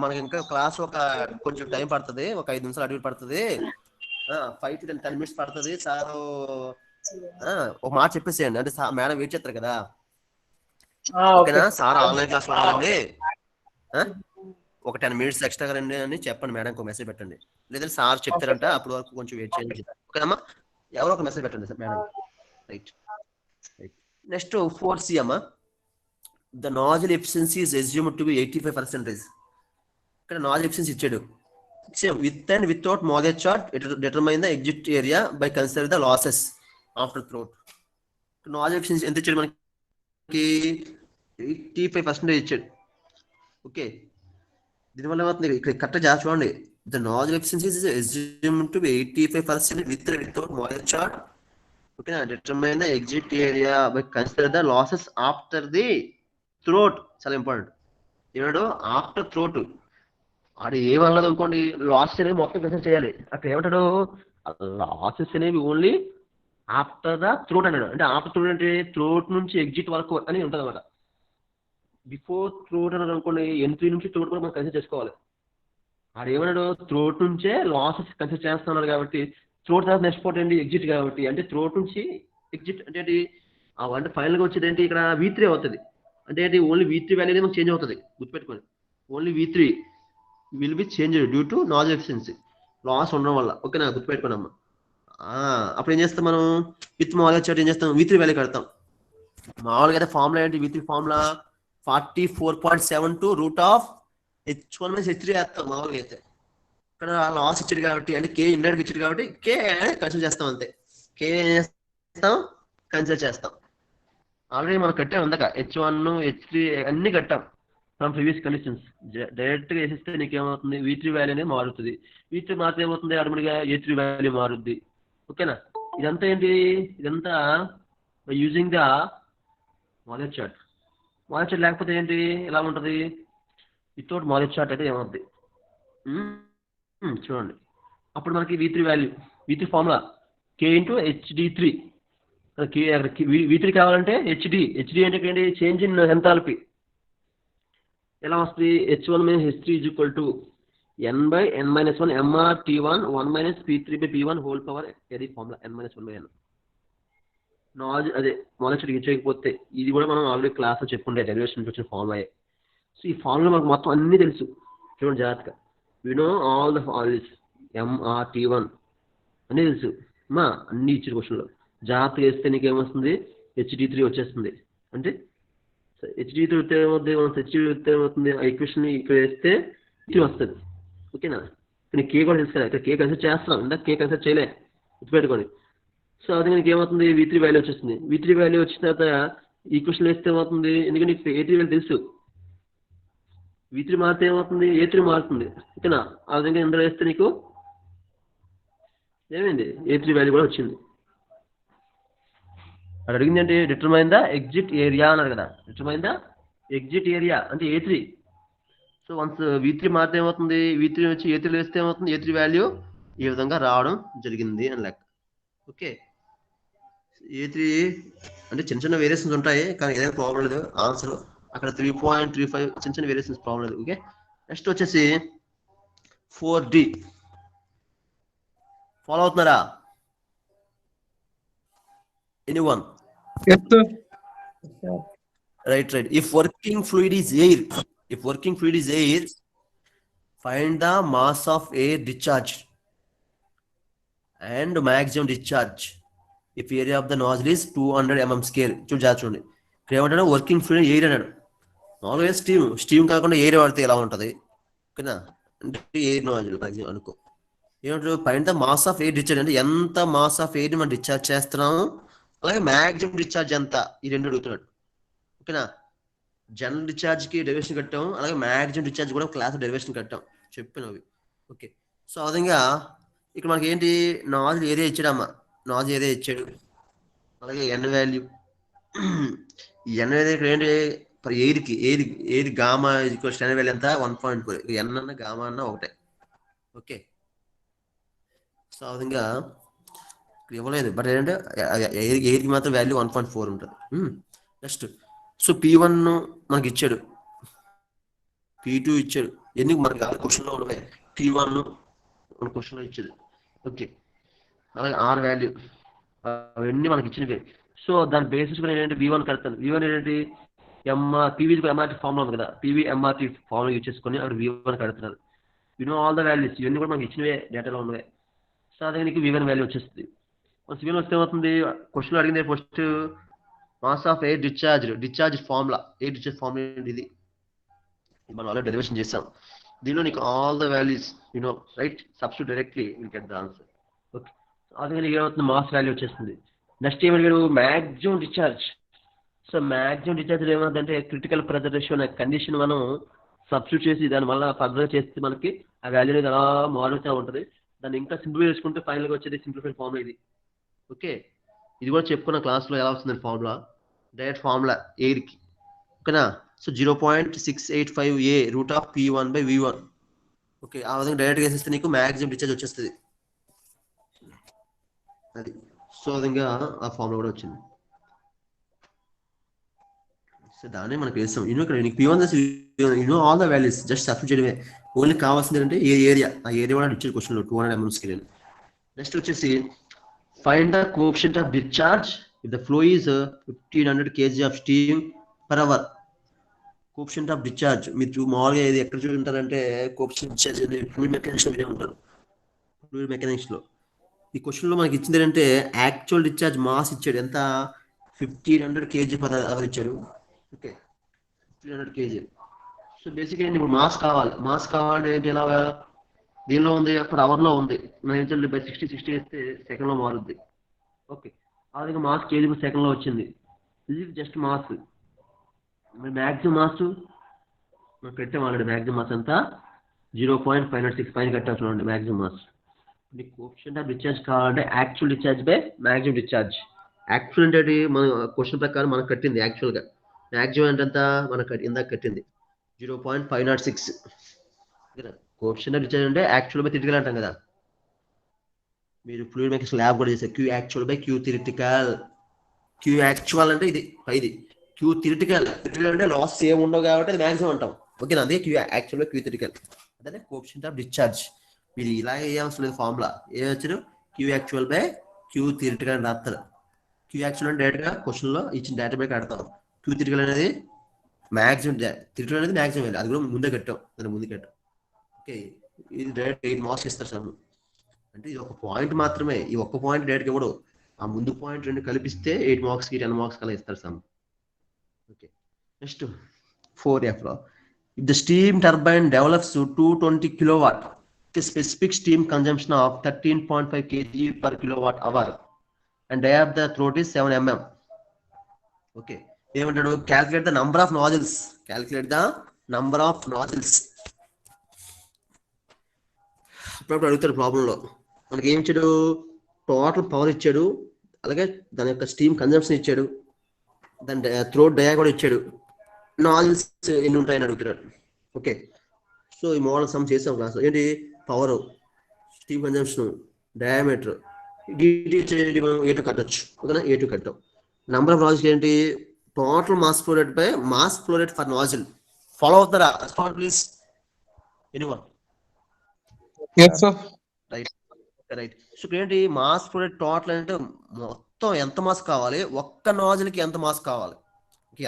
మనకి ఇంకా క్లాస్ ఒక కొంచెం టైం పడుతుంది, ఒక 5 నిమిషాలు అటు పడుతుంది, 5 to 10 minutes పడుతుంది. సారు ఒక మాట చెప్పేసేయండి, అంటే మేడం వెయిట్ చేస్తారు కదా. ఓకేనా? సార్ ఆన్లైన్ క్లాస్ రావాలి, ఒక 10 minutes ఎక్స్ట్రా రండి అని చెప్పండి. మేడం ఒక మెసేజ్ పెట్టండి, లేదంటే సార్ చెప్తారంట, అప్పటి వరకు కొంచెం వెయిట్ చేయండి. ఓకేనమ్మా? ఎవరో ఒక మెసేజ్ పెట్టండి sir madam. Right. Next 4C అమ్మా. The nozzle efficiency is assumed to be 85%. ఇక్కడ నాజిల్ ఎఫిషియన్సీ ఇచ్చాడు. With and without model chart determine the exit area by consider the losses after throat. Nozzle efficiency ఎంత ఇచ్చాడు మనకి? 85% ఇచ్చాడు. Okay, దీనివల్ల ఏమవుతుంది? ఇక్కడ కరెక్ట్ చేసి చూడండి. The nozzle efficiency is assumed to be 85% with and without model chart. ఓకేనా? Determine the exit area by consider the losses after the throat. చాలా ఇంపార్టెంట్. ఏమాడు? After throat. అది ఏమన్నది అనుకోండి, లాసెస్ అనేవి మొత్తం కన్సిడర్ చేయాలి. అక్కడ ఏమంటాడు? లాసెస్ అనేవి ఓన్లీ ఆఫ్టర్ ద త్రోట్ అన్నాడు. అంటే ఆఫ్టర్ త్రోట్ అంటే త్రోట్ నుంచి ఎగ్జిట్ వరకు అని ఉంటుంది అనమాట. బిఫోర్ త్రోట్ అన్నాడు అనుకోండి, ఎంట్రీ నుంచి త్రోట్ కూడా మనం కన్సిడర్ చేసుకోవాలి. అది ఏమన్నాడు? త్రోట్ నుంచే లాసెస్ కన్సిడర్ చేస్తున్నాడు కాబట్టి త్రోట్ తర్వాత నెక్స్ట్ పోర్ట్ ఏంటి? ఎగ్జిట్ కాబట్టి. అంటే త్రోట్ నుంచి ఎగ్జిట్ అంటే ఏంటి? అంటే ఫైనల్గా వచ్చేది ఏంటి? ఇక్కడ V3 అవుతుంది. అంటే ఏంటి? ఓన్లీ V3 వాల్యూ మనకు చేంజ్ అవుతుంది. గుర్తుపెట్టుకోండి, only V3 will be change due to nozzle efficiency, loss ఉండడం వల్ల. ఓకేనా? గుర్తుపెట్టుకోండి అమ్మా. అప్పుడు ఏం చేస్తాం మనం? విత్ మామూలుగా చార్ట్ ఏం చేస్తాం? V3 వాల్యూ కడతాం. మామూలుగా అయితే ఫార్ములా ఏంటి? V3 formula 44.72 root of H1 - H3 వేస్తాం మామూలుగా అయితే. ఇక్కడ లాస్ ఇచ్చాడు కాబట్టి, అంటే K ఇండైరెక్ట్ ఇచ్చాడు కాబట్టి K కన్సిడర్ చేస్తాం అంతే. K ఏం చేస్తాం? కన్సిడర్ చేస్తాం. ఆల్రెడీ మనం కట్టాం ఉందక, H1 H3 అన్ని కట్టాం ఫ్రమ్ ప్రీవియస్ కండిషన్స్. డైరెక్ట్ గా వేసిస్తే నీకు ఏమవుతుంది? V3 వాల్యూ అనేది మారుతుంది. V3 మారితే ఏమవుతుంది? ఆటోమేటిక్ గా A3 వాల్యూ మారుద్ది. ఓకేనా? ఇదంతా ఏంటి? ఇదంతా by using the model chart. Model chart లేకపోతే ఏంటి? ఎలా ఉంటుంది? వితౌట్ మోడల్ చార్ట్ అయితే ఏమవుతుంది చూడండి. అప్పుడు మనకి V3 value, V3 formula K × HD3. V3 కావాలంటే HD అంటే ఏంటి? Change in enthalpy. ఎలా వస్తుంది? H1 - H3 = N/N-1 MRT1 1 - P3/P1 whole power. అది ఫార్ములా N-1/N. అదే మోడల్ చార్ట్ ఇచ్చకపోతే ఇది కూడా మనం ఆల్రెడీ క్లాస్లో చెప్పుకుంటే డెరివేషన్ నుంచి వచ్చిన ఫార్ములా. సో ఈ ఫార్ములా మనకు మొత్తం అన్నీ తెలుసు. చూడండి జాగ్రత్తగా. We know all this MRT1 అన్నీ తెలుసు అమ్మా, అన్ని ఇచ్చిన క్వశ్చన్లో. జాగ్రత్తగా వేస్తే నీకు ఏమొస్తుంది? HD3 వచ్చేస్తుంది. అంటే HD3 వస్తే ఏమవుతుంది? HD వస్తే ఏమవుతుంది? ఆ ఈక్వేషన్ ఇక్కడ వేస్తే ఇది వస్తుంది. ఓకేనా? కానీ K కూడా తెలుసు కదా, ఇక్కడ K కన్సిడర్ చేస్తున్నాం, ఇందాక K కన్సిడర్ చేయలే, గుర్తుపెట్టుకోండి. సో అది నీకు ఏమవుతుంది? V3 వాల్యూ వచ్చేస్తుంది. V3 వాల్యూ వచ్చిన తర్వాత ఈక్వేషన్ వేస్తే ఏమవుతుంది? ఎందుకంటే నీకు A3 వాల్యూ తెలుసు. V3 మారితే ఏమవుతుంది? A3 మారుతుంది. ఓకేనా? ఆ విధంగా ఇందులో వేస్తే నీకు ఏమైంది? A3 వాల్యూ కూడా వచ్చింది. అది అడిగింది అంటే డిటర్మైన్ ద ఎగ్జిట్ ఏరియా అన్నారు కదా. డిటర్మైన్ ద ఎగ్జిట్ ఏరియా అంటే A3. సో వన్స్ V3 మారితే ఏమవుతుంది? V3 వచ్చి A3 వేస్తే ఏమవుతుంది? A3 వాల్యూ ఈ విధంగా రావడం జరిగింది అని లెక్క. ఓకే, A3 అంటే చిన్న చిన్న వేరియేషన్స్ ఉంటాయి, కానీ ఏదైనా ప్రాబ్లం లేదు. ఆన్సర్ అక్కడ 3.35 చిన్న చిన్న వేరియేషన్స్ ప్రాబ్లం లేదు. ఓకే, నెక్స్ట్ వచ్చేసి 4D. ఫాలో అవుతున్నారా? Anyone? Yes, sir. Right. If working fluid is air, find the mass of air discharged and maximum discharge if area of the nozzle is 200 mm square. చూడండి ఇక్కడ ఏమంటాడు working fluid air అన్నాడు. మామూలుగా steam కాకుండా air వాడితే ఎలా ఉంటుంది ఓకేనా, అంటే ఎయిర్ నాజిల్ అనుకో. ఏమంటారు పైన మాస్ ఆఫ్ ఎయిర్ డిశ్చార్జ్, అంటే ఎంత మాస్ ఆఫ్ ఎయిర్ మనం డిశ్చార్జ్ చేస్తున్నాము, అలాగే మ్యాక్సిమం డిశ్చార్జ్ ఎంత, ఈ రెండు అడుగుతున్నాడు ఓకేనా. జనరల్ డిశ్చార్జ్ కి డెరివేషన్ కట్టాం, అలాగే మ్యాక్సిమం డిశ్చార్జ్ కూడా క్లాస్ డెరివేషన్ కట్టాం చెప్పినవి. ఓకే, సో ఆ విధంగా ఇక్కడ మనకి ఏంటి నాజిల్ ఏరియా ఇచ్చాడమ్మా, నాజిల్ ఏరియా ఇచ్చాడు, అలాగే ఎన్ వాల్యూ. ఎన్ వాల్యూ ఇక్కడ ఏంటి ఎయిర్ గామా ఎన్ వాల్యూ ఎంత 1.4, ఎన్ అన్న గామా అన్న ఒకటే. ఓకే, సో ఆ విధంగా ఇక్కడ ఇవ్వలేదు, బట్ ఏంటంటే ఎయిర్కి మాత్రం వాల్యూ 1.4 ఉంటుంది. నెక్స్ట్ సో P1 మనకి ఇచ్చాడు, P2 ఇచ్చాడు, ఎందుకు మనకి క్వశ్చన్లో ఉన్నాయి P1 మన క్వశ్చన్లో ఇచ్చాడు. ఓకే, అలాగే ఆర్ వాల్యూ అవన్నీ మనకి ఇచ్చినవి. సో దాని బేసిస్ కూడా ఏంటంటే V1 కడతాను. V1 ఏంటంటే PV MRT ఫార్ములా ఉంది కదా, PV MRT ఫార్ములా యూజ్ చేసుకొని అక్కడ V1 కడుతున్నారు. ఆల్ ద వాల్యూస్ ఇవన్నీ కూడా మనకి ఇచ్చినవే, డేటాలో ఉన్నవే. సో అదే నీకు V1 వాల్యూ వచ్చేస్తుంది. V1 వస్తే ఏమవుతుంది, క్వశ్చన్ అడిగింది first mass of air discharge formula, air discharge formula ఇది మనం ఆల్రెడీ డెరివేషన్ చేసాం. దీనిలో నీకు all the values right, substitute directly will get the answer. Okay, అదే నీకు ఏమవుతుంది మాస్ వాల్యూ వచ్చేస్తుంది. నెక్స్ట్ ఏమడిగాడు maximum discharge. So maximum discharge ఏమవుతుందంటే క్రిటికల్ ప్రెజర్ రేషియో అనే కండిషన్ మనం సబ్స్టిట్యూట్ చేసి దాని వల్ల ఫర్దర్ చేస్తే మనకి ఆ వాల్యూ అనేది అలా మారుతూ ఉంటుంది. దాన్ని ఇంకా సింప్లిఫై చేసుకుంటే ఫైనల్గా వచ్చేది సింప్లిఫైడ్ ఫార్ములా ఇది. ఓకే, ఇది కూడా చెప్పుకున్న క్లాస్లో ఎలా వస్తుంది ఫార్ములా, డైరెక్ట్ ఫార్ములా ఎయిర్కి ఓకేనా. So 0.685 √P1/V1. ఓకే, ఆ విధంగా డైరెక్ట్గా వేసేస్తే నీకు మ్యాక్సిమం డిశ్చార్జ్ వచ్చేస్తుంది అది. సో ఆ విధంగా ఆ ఫార్ములా కూడా వచ్చింది. సో దాన్ని మనకు వేస్తాం. ఇక్కడ నీకు P1 all the values just substitute చేయడమే. ఓన్లీ కావాల్సింది అంటే ఏ ఏరియా, ఆ ఏరియా కూడా ఇచ్చారు క్వశ్చన్లో 200 mm స్కేల్. నెక్స్ట్ వచ్చేసి find the coefficient of discharge if the flow is 1500 kg of steam per hour. Coefficient of discharge మీరు మామూలుగా ఇది ఎక్కడ చూసుంటారంటే కోఎఫిషియంట్ డిశ్చార్జ్ ఫ్లూయిడ్ మెకానిక్స్ లో మీరే ఉంటారు. ఫ్లూయిడ్ మెకానిక్స్ లో ఈ క్వశ్చన్ లో మనకి ఇచ్చింది ఏంటంటే యాక్చువల్ డిశ్చార్జ్ మాస్ ఇచ్చాడు, ఎంత 1500 kg పర్ అవర్ ఇచ్చాడు. Okay, 1500 kg. సో బేసిక్గా ఇప్పుడు మాస్ కావాలి ఏంటి, ఎలాగా దీనిలో ఉంది అక్కడ అవర్లో ఉంది, 9/60 వేస్తే సెకండ్లో మారుద్ది. ఓకే, ఆ విధంగా మాస్ కేజీ సెకండ్లో వచ్చింది. ఇది జస్ట్ మాస్. మ్యాక్సిమం మాస్ మనం కట్టాం ఆల్రెడీ, మ్యాక్సిమం మాస్ అంతా 0.506 పైన కట్టాం చూడండి మ్యాక్సిమం మాస్. మీకు కోఎఫిషియంట్ ఆఫ్ డిశ్చార్జ్ కావాలంటే actual discharge by maximum discharge. Actual అంటే మన క్వశ్చన్ ప్రకారం మనకు కట్టింది యాక్చువల్గా, మ్యాక్సిమం అంటే ఎంత మనకు ఇందాక కట్టింది 0.506. కోఎఫిషియంట్ ఆఫ్ డిశ్చార్జ్ అంటే యాక్చువల్ బై థియరిటికల్ అంటాం కదా, మీరు ఫ్లూయిడ్ మెకానిక్స్ ల్యాబ్ కూడా చేశారు. Q actual by Q theoretical. Q actual అంటే ఇది ఇది, Q థియరిటికల్ అంటే లాస్ ఏమి ఉండవు కాబట్టి అది మ్యాక్సిమం అంటాం. ఓకేనా, అదే Q actual by Q theoretical, అదే కోఎఫిషియంట్ ఆఫ్ డిశ్చార్జ్. మీరు ఇలా వేయాల్సిన లేదు ఫార్ములా, ఏ వచ్చారు Q actual by Q theoretical అని రాస్తారు. Q యాక్చువల్ అంటే డైరెక్ట్గా క్వశ్చన్లో ఇచ్చిన డేటా బై కడతాం. Q థియరిటికల్ అనేది మ్యాక్సిమం, థియరిటికల్ అనేది మ్యాక్సిమం అది కూడా ముందే కట్టాం, దాని ముందు కట్టాం. ఓకే, ఇది డైరెక్ట్ 8 మార్క్స్ ఇస్తారు సార్. అంటే ఇది ఒక పాయింట్ మాత్రమే, ఈ ఒక్క పాయింట్ డైరెక్ట్ ఇవ్వడు, ఆ ముందు పాయింట్ రెండు కలిపిస్తే 8 మార్క్స్కి 10 మార్క్స్ కలా ఇస్తారు సార్. ఓకే, నెక్స్ట్ 4F లో if the steam turbine develops 220 kilowatt, specific steam consumption of 13.5 kg/kWh and diameter of the throat is 7 mm. Okay, ఏమంటాడు calculate the number of nozzles, ఇప్పుడు అడుగుతాడు ప్రాబ్లంలో. మనకి ఏమి ఇచ్చాడు, టోటల్ పవర్ ఇచ్చాడు, అలాగే దాని యొక్క స్టీమ్ కన్జంప్షన్ ఇచ్చాడు, దాని థ్రోట్ డయా కూడా ఇచ్చాడు, నాజిల్స్ ఎన్ని ఉంటాయని అడుగుతున్నాడు. ఓకే, సో ఈ మోడల్ సమ్ చేసాం క్లాస్. ఏంటి power, steam consumption, diameter, A2 కట్టచ్చు. ఓకేనా, A2 కట్టాం. నంబర్ ఆఫ్ నాజిల్స్ ఏంటి, total mass flow rate by mass flow rate for nozzle. Follow అవుతారా please anyone? Yes, sir. Right. So ఇక్కడ ఏంటి మాస్ ఫ్లో రేట్ టోటల్ అంటే మొత్తం ఎంత మాస్ కావాలి, ఒక్క నాజిల్కి ఎంత మాస్ కావాలి,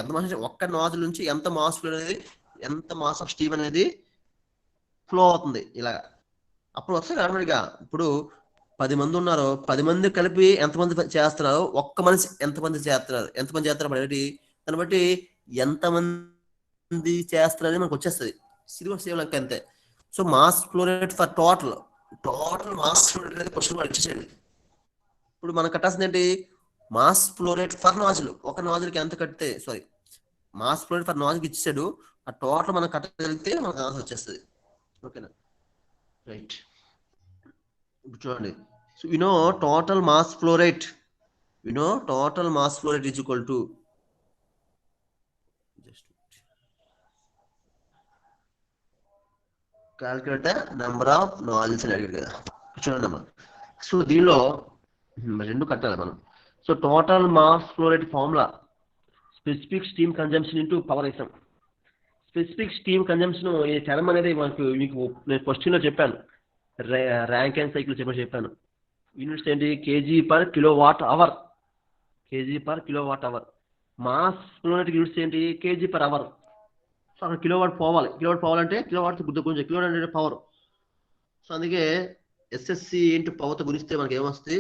ఎంత మాస్, ఒక్క నాజిల్ నుంచి ఎంత మాస్ ఫ్లో అనేది, ఎంత మాస్ ఆఫ్ స్టీమ్ అనేది ఫ్లో అవుతుంది ఇలాగా. అప్పుడు వస్తుంది ఆటోమేటిక్గా. ఇప్పుడు 10 మంది ఉన్నారు, 10 మంది కలిపి ఎంతమంది చేస్తున్నారు, ఒక్క మనిషి ఎంతమంది చేస్తున్నారు అనేది దాన్ని బట్టి ఎంతమంది చేస్తున్నారు అనేది మనకు వచ్చేస్తుంది. ఇది కూడా సేమ్ లెక్క అంతే. So mass flow rate for total mass flow rate అనేది క్వశ్చన్ మార్క్ ఇచ్చేసేయండి. ఇప్పుడు మనం కట్టాల్సింది ఏంటి, mass flow rate for nozzle, ఒక నాజిల్కి ఎంత కడితే మాస్ ఫ్లో రేట్ ఫర్ నాజిల్కి ఇచ్చాడు, ఆ టోటల్ మనం కట్టగలిగితే మనకు ఆన్సర్ వచ్చేస్తుంది. ఓకేనా, రైట్. ఇప్పుడు చూడండి, so total mass flow rate is equal to calculate the number of nozzles అని అడిగారు కదా. చూడండి అమ్మా, సో దీనిలో రెండు కట్టాలి మనం. So total mass flow rate formula specific steam consumption into power వేసాం. స్పెసిఫిక్ స్టీమ్ కన్జంప్షన్ ఈ టర్మ్ అనేది మీకు నేను క్వశ్చన్లో చెప్పాను, ర్యాంక్ అండ్ సైకిల్ చెప్పాను. యూనిట్స్ ఏంటి, KG per kilowatt hour. Mass flow rate units ఏంటి, కేజీ పర్ అవర్. సో అక్కడ కిలోవాట్ పోవాలంటే కిలోవాట్ కొంచెం కిలోవాట్ అంటే పవర్. సో అందుకే ఎస్ఎస్సి ఇంటూ పవర్తో గుణిస్తే మనకి ఏమొస్తుంది,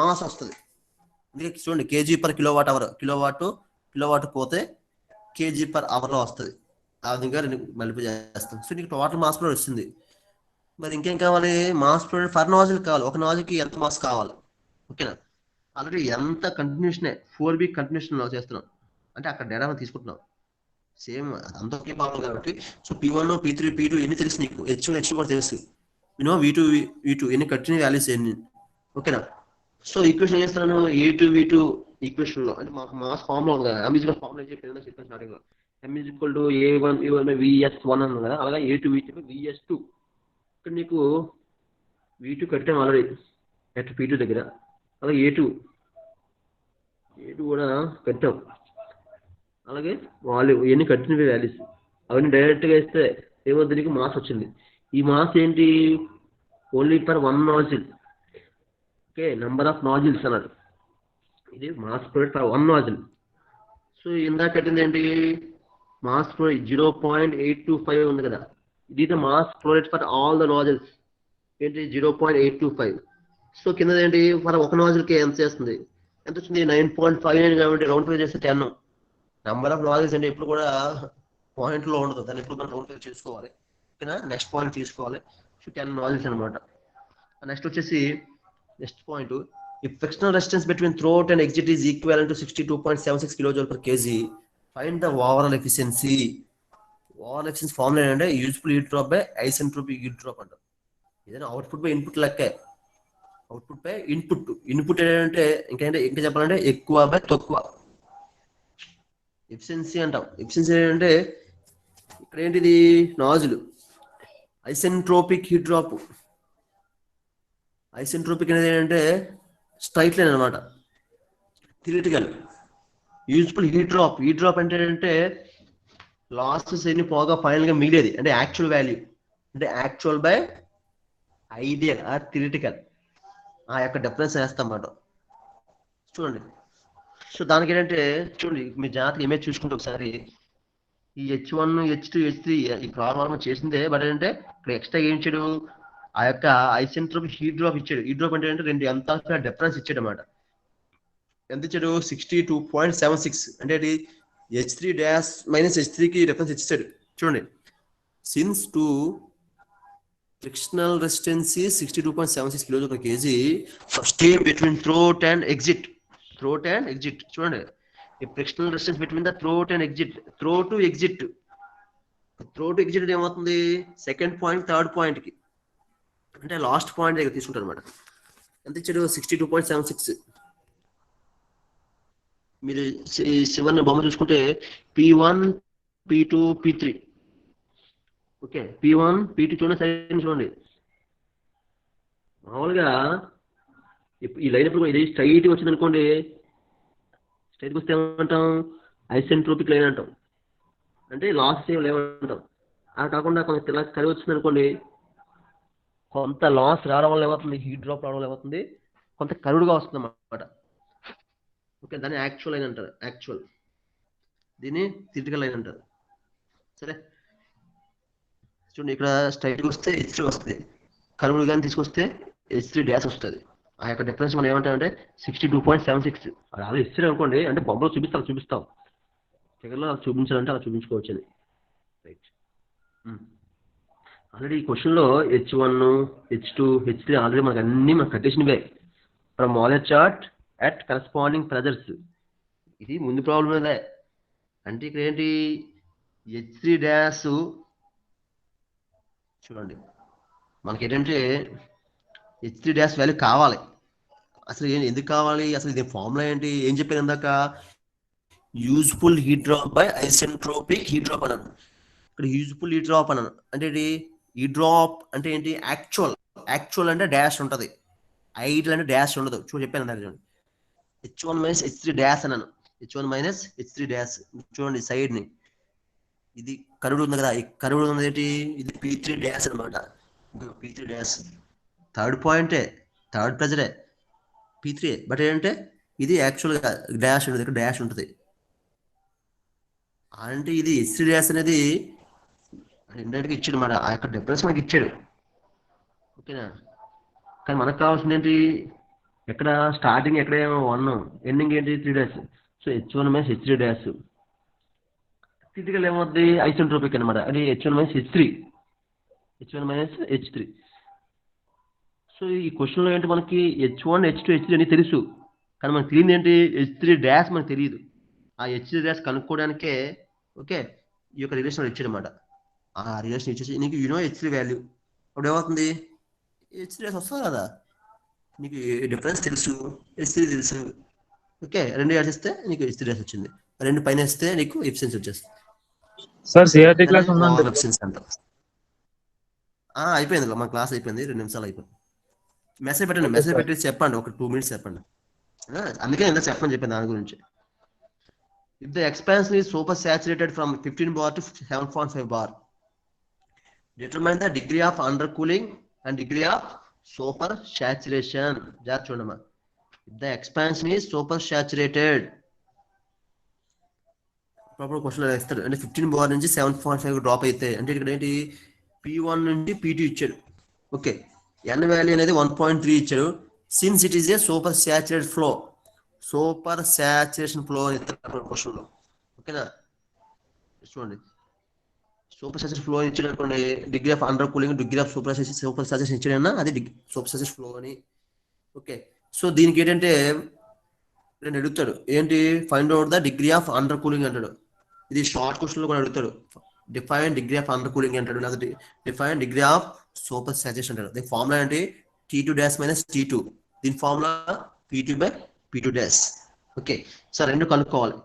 మాస్ వస్తుంది. అందుకే చూడండి, KG per kilowatt hour, kilowatt పోతే కేజీ పర్ అవర్లో వస్తుంది. ఆ విధంగా మల్టిప్లై చేస్తాం. సో నీకు టోటల్ మాస్ ఫ్లో వచ్చింది. మరి ఇంకేం కావాలి, మాస్ ఫ్లో ఫర్ నాజిల్ కావాలి, ఒక నాజిల్కి ఎంత మాస్ కావాలి. ఓకేనా, ఆల్రెడీ ఎంత కంటిన్యూషన్ 4B కంటిన్యూషన్ చేస్తున్నాం అంటే అక్కడ డేటా తీసుకుంటున్నాం సేమ్ అంత ఒకే ప్రాబ్లం కాబట్టి. సో P1 P3 P2 ఎన్ని తెలుసు నీకు, H1 H2 కూడా తెలుసు, V2 ఎన్ని కంటిన్యూ వాల్యూస్ ఎన్ని. ఓకేనా, సో ఈక్వేషన్ చేస్తున్నాను A2 V2 ఈక్వేషన్ లో, అంటే మాకు మాస్ ఫార్ములా ఉంది కదా, M ఫార్ములా చెప్పాను స్టార్టింగ్ లో, M A1 VS1 అన్నాను కదా, అలాగే A2 V2 VS2. ఇక్కడ నీకు V2 కట్టాము ఆల్రెడీ అట్ P2 దగ్గర, అలాగే A2 కూడా కట్టాం, అలాగే వాళ్ళు ఎన్ని కట్టిన వాల్యూస్ అవన్నీ డైరెక్ట్గా వేస్తే ఏమవుతుంది, నీకు మాస్ వచ్చింది. ఈ మాస్ ఏంటి, only per 1 nozzle. Okay, number of nozzles అన్నారు, ఇది mass flow rate for 1 nozzle. So ఇందాక కట్టింది ఏంటి, మాస్ ఫ్లో 0.825 ఉంది కదా, ఇది mass flow rate for all the nozzles ఏంటి 0.825. సో కింద ఏంటి ఫర్ ఒక నాజిల్కి ఎంత చేస్తుంది, ఎంత వచ్చింది 9.59 కాబట్టి రౌండ్ ఫిగర్ చేస్తే 10. నెంబర్ ఆఫ్ నాజిల్స్ అంటే ఎప్పుడు కూడా పాయింట్లో ఉండదు, దాన్ని ఎప్పుడు మనం రౌండ్ ఫిగర్ చేసుకోవాలి. ఓకేనా, నెక్స్ట్ పాయింట్ తీసుకోవాలి. సో 10 నాజిల్స్ అనమాట. నెక్స్ట్ వచ్చేసి next point, if frictional resistance between throat and exit is equivalent to 62.76 kilojoule per kg, find the overall efficiency. Overall efficiency formula ఏంటంటే useful heat drop by isentropic heat drop అంటారు. ఏదైనా output by input లెక్కే, input ఏంటంటే ఇంకా చెప్పాలంటే ఎక్కువ by తక్కువ efficiency అంటాం. ఎఫిషియన్సీ ఏంటంటే ఇక్కడ ఏంటిది nozzle isentropic heat drop. Isentropic అనేది ఏంటంటే స్ట్రైట్ లైన్ అనమాట, థియరిటికల్. యూజ్ఫుల్ హీట్ డ్రాప్ అంటే ఏంటంటే లాసెస్ ఎన్ని పోగా ఫైనల్ గా మిగిలేది, అంటే యాక్చువల్ వాల్యూ, అంటే actual by ideal or theoretical, ఆ యొక్క డిఫరెన్స్ వేస్తాం అన్నమాట. చూడండి, సో దానికి ఏంటంటే చూడండి మీ జాగ్రత్తగా ఇమేజ్ చూసుకుంటే ఒకసారి ఈ H1 H2 H3 ఈ ప్రాబ్లం చేసిందే, బట్ ఏంటంటే ఇక్కడ ఎక్స్ట్రా ఏం ఇచ్చాడు, ఆ యొక్క ఐసెంట్రోపిక్ హీట్ డ్రాప్ ఇచ్చాడు. హీట్ డ్రాప్ అంటే రెండు ఎంత డిఫరెన్స్ ఇచ్చాడు అనమాట. ఎంత ఇచ్చాడు 62.76, అంటే H3 డాష్ మైనస్ H3కి డిఫరెన్స్ ఇచ్చాడు. చూడండి, since to frictional resistance 62.76 kilojoule per kg for steam between throat and exit. చూడండి, ఈ frictional resistance between the throat and exit, throat to exit ఏమవుతుంది, సెకండ్ పాయింట్ థర్డ్ పాయింట్ కి, అంటే last point దగ్గర తీసుకుంటారు అనమాట. ఎంత ఇచ్చాడు 62.76. మీరు చివరిని బొమ్మ చూసుకుంటే P1 P2 P3. Okay, P1 P2 చూడండి మామూలుగా ఈ లైన్ ఎప్పుడు ఇది స్ట్రైట్ వచ్చింది అనుకోండి, స్ట్రైట్కి వస్తే ఏమంటాం ఐసెంట్రోపిక్ లైన్ అంటాం, అంటే లాస్ ఏం లేవంటాం. అలా కాకుండా కొంత కలిగి వచ్చింది అనుకోండి, కొంత లాస్ రావడం వల్ల ఏమవుతుంది, హీట్ డ్రాప్ రావడం వల్ల ఏమవుతుంది, కొంత కరుడుగా వస్తుంది అన్నమాట. ఓకే, దాన్ని యాక్చువల్ లైన్ అంటారు, దీన్ని థియరిటికల్ లైన్ అంటారు. సరే చూడండి, ఇక్కడ స్ట్రైట్ వస్తే H3 వస్తుంది, కనుమరుగు కానీ తీసుకొస్తే H3 డాష్ వస్తుంది. ఆ యొక్క డిఫరెన్స్ మనం ఏమంటామంటే 62.76. అది అలా ఇచ్చారు అనుకోండి, అంటే బొమ్మలో చూపిస్తాం ఫిగర్లో అలా చూపించాలంటే అలా చూపించుకోవచ్చు అది. రైట్. ఆల్రెడీ ఈ క్వశ్చన్లో H1, H2, H3 ఆల్రెడీ మనకు అన్నీ మనకు కట్టేసినవే from Mollier chart at corresponding pressures. ఇది ముందు ప్రాబ్లం అంటే ఇక్కడ ఏంటి H3 డాష్ చూడండి, మనకి ఏంటంటే H3 డాష్ వాల్యూ కావాలి. అసలు ఎందుకు కావాలి, అసలు ఇది ఫార్ములా ఏంటి, ఏం చెప్పాను ఇందాక, useful heat drop by isentropic heat drop అన్నాను. ఇక్కడ యూజ్ఫుల్ హీట్ డ్రాప్ అన్నాను అంటే ఏంటి, ఈ డ్రాప్ అంటే ఏంటి, యాక్చువల్ అంటే డాష్ ఉంటుంది, ఐడియల్ అంటే డాష్ ఉండదు. చెప్పాను దాన్ని చూడండి, H1 మైనస్ H3 డాష్ అన్నాను. H1 మైనస్ H3 డాష్ చూడండి సైడ్ ని, ఇది కరుడు ఉంది కదా, ఈ కరుడు ఉంది ఏంటి, ఇది P3 డాష్ అనమాట. P3 డాష్ థర్డ్ పాయింటే, థర్డ్ ప్రెజరే P3, బట్ ఏంటంటే ఇది యాక్చువల్గా డాష్ ఉంటుంది, ఇక్కడ డాష్ ఉంటుంది. అంటే ఇది H3 డాష్ అనేది ఇండైరెక్ట్గా ఇచ్చాడు మాట, ఆ యొక్క డిఫరెన్స్ మనకి ఇచ్చాడు. ఓకేనా, కానీ మనకు కావాల్సింది ఏంటి, ఎక్కడ స్టార్టింగ్ ఎక్కడ 1, ఎండింగ్ ఏంటి 3 dash. So H1 minus H3 dash critical ఏమవుతుంది, ఐసెంట్రోపిక్ అనమాట. అది H1 మైనస్ H3. సో ఈ క్వశ్చన్లో ఏంటి, మనకి H1, H2, H3 అని తెలుసు, కానీ మనకు తెలియదు ఏంటి, H3 డాష్ మనకు తెలియదు. ఆ H3 డాష్ కనుక్కోవడానికే ఓకే ఈ యొక్క రిలేషన్ ఇచ్చాడు అనమాట. ఆ రిలేషన్ ఇచ్చేసి నీకు H3 వాల్యూ అప్పుడు ఏమవుతుంది, H3 డాష్ వస్తుంది కదా, నీకు డిఫరెన్స్ తెలుసు, H3 తెలుసు. ఓకే, 2 యాడ్ చేస్తే నీకు H3 డాష్ వచ్చింది, 2 పైన వేస్తే నీకు ఎఫిషియన్సీ వచ్చేస్తుంది. సార్ సిఆర్టీ క్లాస్ ఉందండి. ఎఫిషియన్సీ అంటారు. అయిపోయింది, మన క్లాస్ అయిపోయింది, 2 నిమిషాలు అయిపోయింది. మెసేజ్ పెట్టండి, మెసేజ్ పెట్టి చెప్పండి, ఒక 2 minutes చెప్పండి. అందుకే ఎంత చెప్పని చెప్పాను దాని గురించి. If the expansion is super saturated from 15 bar to 7.5 bar, determine the degree of undercooling and degree of super saturation. జాగ్రత్త చూడమ్మా. If the expansion is super saturated, proper question వేస్తాడు, అంటే 15 బార్ నుంచి 7.5 డ్రాప్ అయితే, అంటే ఇక్కడ ఏంటి P1 నుండి P2 ఇచ్చాడు. ఓకే, N వాల్యూ అనేది 1.3 ఇచ్చాడు. Since it is a super saturated flow, super saturation flow క్వశ్చన్లో. ఓకేనా, చూడండి, సూపర్ సాచురేషన్ ఫ్లో ఇచ్చాడు అనుకోండి, degree of under cooling, degree of super saturation ఇచ్చాడన్నా అది సూపర్ సాచురేషన్ ఫ్లో అని. ఓకే, సో దీనికి ఏంటంటే నేను అడుగుతాడు ఏంటి, find out the degree of under cooling అంటాడు. ఇది షార్ట్ క్వశ్చన్లో కూడా అడుగుతాడు, define degree of under cooling అంటాడు, లేదా define degree of super saturation అంటాడు. దీని ఫార్ములా ఏంటి, T2 డాష్ మైనస్ T2, దీని formula P2 by P2 dash. Okay, so రెండు కనుక్కోవాలి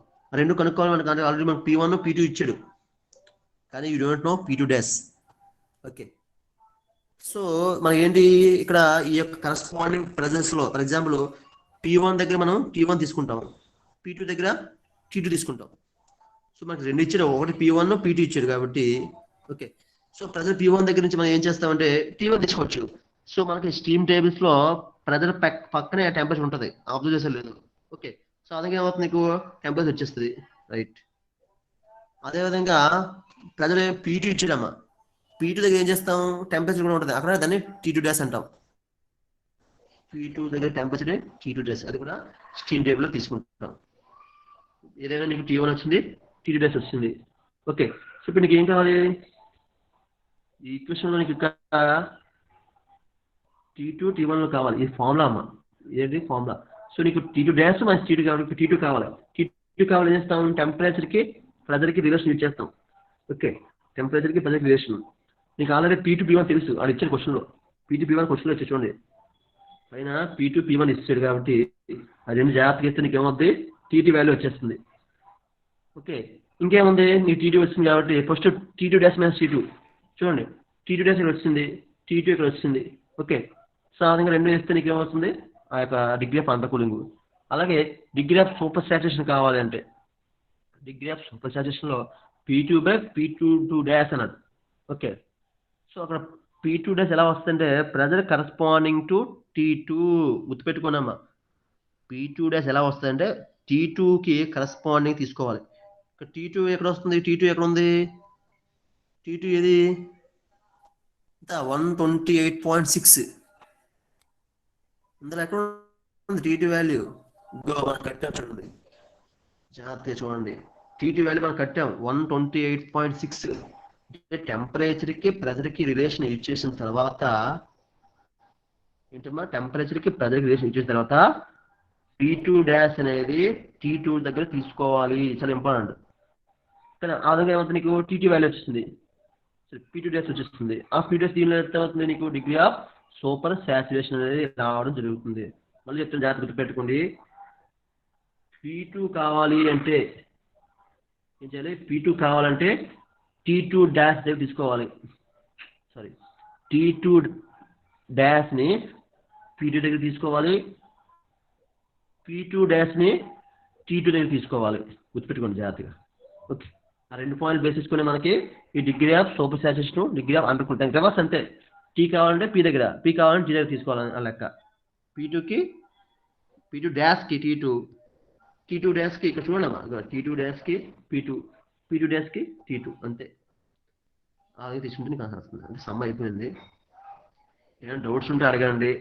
మనకు, అంటే ఆల్రెడీ మనకు P1, P2 ఇచ్చాడు, కానీ you don't know P2 dash. Okay, so మనకి ఏంటి ఇక్కడ ఈ యొక్క కరస్పాండింగ్ ప్రెజెన్స్ లో, ఫర్ ఎగ్జాంపుల్ P1 దగ్గర మనం T1 తీసుకుంటాం, P2 దగ్గర T2 తీసుకుంటాం. సో మనకి 2 ఇచ్చాడు, ఒకటి P1, P2 ఇచ్చాడు కాబట్టి. ఓకే, సో ప్రెజర్ P1 దగ్గర నుంచి మనం ఏం చేస్తామంటే T1 తీసుకోవచ్చు. సో మనకి స్టీమ్ టేబుల్స్ లో ప్రెజర్ పక్కనే టెంపరేచర్ ఉంటుంది, అబ్జర్వ్ చేసే లేదు. ఓకే, సో అదే ఏమవుతుంది, నీకు టెంపరేచర్ వచ్చేస్తుంది. రైట్, అదేవిధంగా ప్రెజర్ P2 ఇచ్చాడమ్మా, P2 దగ్గర ఏం చేస్తాం, టెంపరేచర్ కూడా ఉంటుంది, అక్కడ దాన్ని T2 డాష్ అంటాం. P2 దగ్గర టెంపరేచర్ T2 డాష్, అది కూడా స్టీమ్ టేబుల్ లో తీసుకుంటాం. ఏదైనా నీకు T1 వచ్చింది, T2 డాష్ వచ్చింది. ఓకే, సో ఇప్పుడు నీకు ఏం కావాలి, ఈ ఈక్వేషన్ లో నీకు ఇక్కడ T2 T1 లో కావాలి, ఇది ఫార్ములా అమ్మా, ఏంటి ఫార్ములా. సో నీకు T2 డాష్ మంచి T2 కావాలి, T2 కావాలి. T2 కావాలి, ఏం చేస్తాం, టెంపరేచర్ కి ప్రెజర్ కి రిలేషన్ యూజ్ చేస్తాం. ఓకే, టెంపరేచర్ కి ప్రెజర్ కి రిలేషన్. నీకు ఆల్రెడీ P2 P1 తెలుసు, అది ఇచ్చాడు క్వశ్చన్ లో, P2 P1 క్వశ్చన్ లో వచ్చి చూడండి, పైన P2 P1 ఇచ్చాడు కాబట్టి అది రెండు జాగ్రత్తగా ఇస్తే నీకు ఏమవుతుంది, T2 వాల్యూ వచ్చేస్తుంది. ఓకే, ఇంకేముంది, నీకు T2 వచ్చింది కాబట్టి first T2 dash minus T2 చూడండి, T2 డాష్ ఇక్కడ వచ్చింది, T2 ఇక్కడ వచ్చింది. ఓకే, సో ఆ విధంగా 2 వేస్తే నీకు ఏమవుతుంది, ఆ యొక్క డిగ్రీ ఆఫ్ అండర్ కూలింగ్. అలాగే డిగ్రీ ఆఫ్ సూపర్ సాచురేషన్ కావాలి అంటే, డిగ్రీ ఆఫ్ సూపర్ సాచురేషన్ లో P2 బై P2 డాష్ అన్నాడు. ఓకే, సో అక్కడ P2 డాష్ ఎలా వస్తుందంటే pressure corresponding to T2, గుర్తుపెట్టుకున్నామా, P2 dash ఎలా వస్తుందంటే T2కి కరస్పాండింగ్ తీసుకోవాలి. T2 ఎక్కడ వస్తుంది, T2 ఎక్కడ ఉంది, T2 ఏది 128.6. ఇందులో ఎక్కడ ఉంది టీటీ వాల్యూ? మనం కట్టాం చూడండి, జాగ్రత్తగా చూడండి. టీటీ వాల్యూ మనం కట్టాం 128.6. టెంపరేచర్ కి ప్రెజర్ కి రిలేషన్ యూజ్ చేసిన తర్వాత ఏంటమ్మా, టెంపరేచర్ కి ప్రెజర్ కి రిలేషన్ యూజ్ చేసిన తర్వాత T2 డాష్ అనేది T2 దగ్గర తీసుకోవాలి, చాలా ఇంపార్టెంట్. కానీ ఆ విధంగా ఏమవుతుంది, నీకు టీటీ వాల్యూ వచ్చింది, P2 డాష్ వచ్చేస్తుంది. ఆ P2 డాష్ దీనిలో ఎంత అవుతుంది, నీకు డిగ్రీ ఆఫ్ సూపర్ సాచురేషన్ అనేది రావడం జరుగుతుంది. మళ్ళీ చెప్తాను, జాగ్రత్త గుర్తుపెట్టుకోండి. P2 కావాలి అంటే ఏం చేయాలి? P2 కావాలంటే T2 డాష్ దగ్గర తీసుకోవాలి. సారీ, T2 డాష్ ని P2 దగ్గర తీసుకోవాలి, P2 డాష్ ని T2 దగ్గర తీసుకోవాలి. గుర్తుపెట్టుకోండి జాగ్రత్తగా. ఓకే, ఆ 2 పాయింట్లు బేసిస్కొని మనకి ఈ degree of super saturation, degree of under cool reverse అంతే. T కావాలంటే P దగ్గర, P కావాలంటే T దగ్గర తీసుకోవాలి ఆ లెక్క. P2 డాష్ కి T2 డాష్ కి ఇక్కడ చూడమ్మా, T2 డాష్ కి P2 డాష్ కి T2 అంతే. అది తీసుకుంటే నీకు ఆన్సర్ వస్తుంది. అంటే సమ్ అయిపోయింది. ఏమైనా డౌట్స్ ఉంటే అడగండి.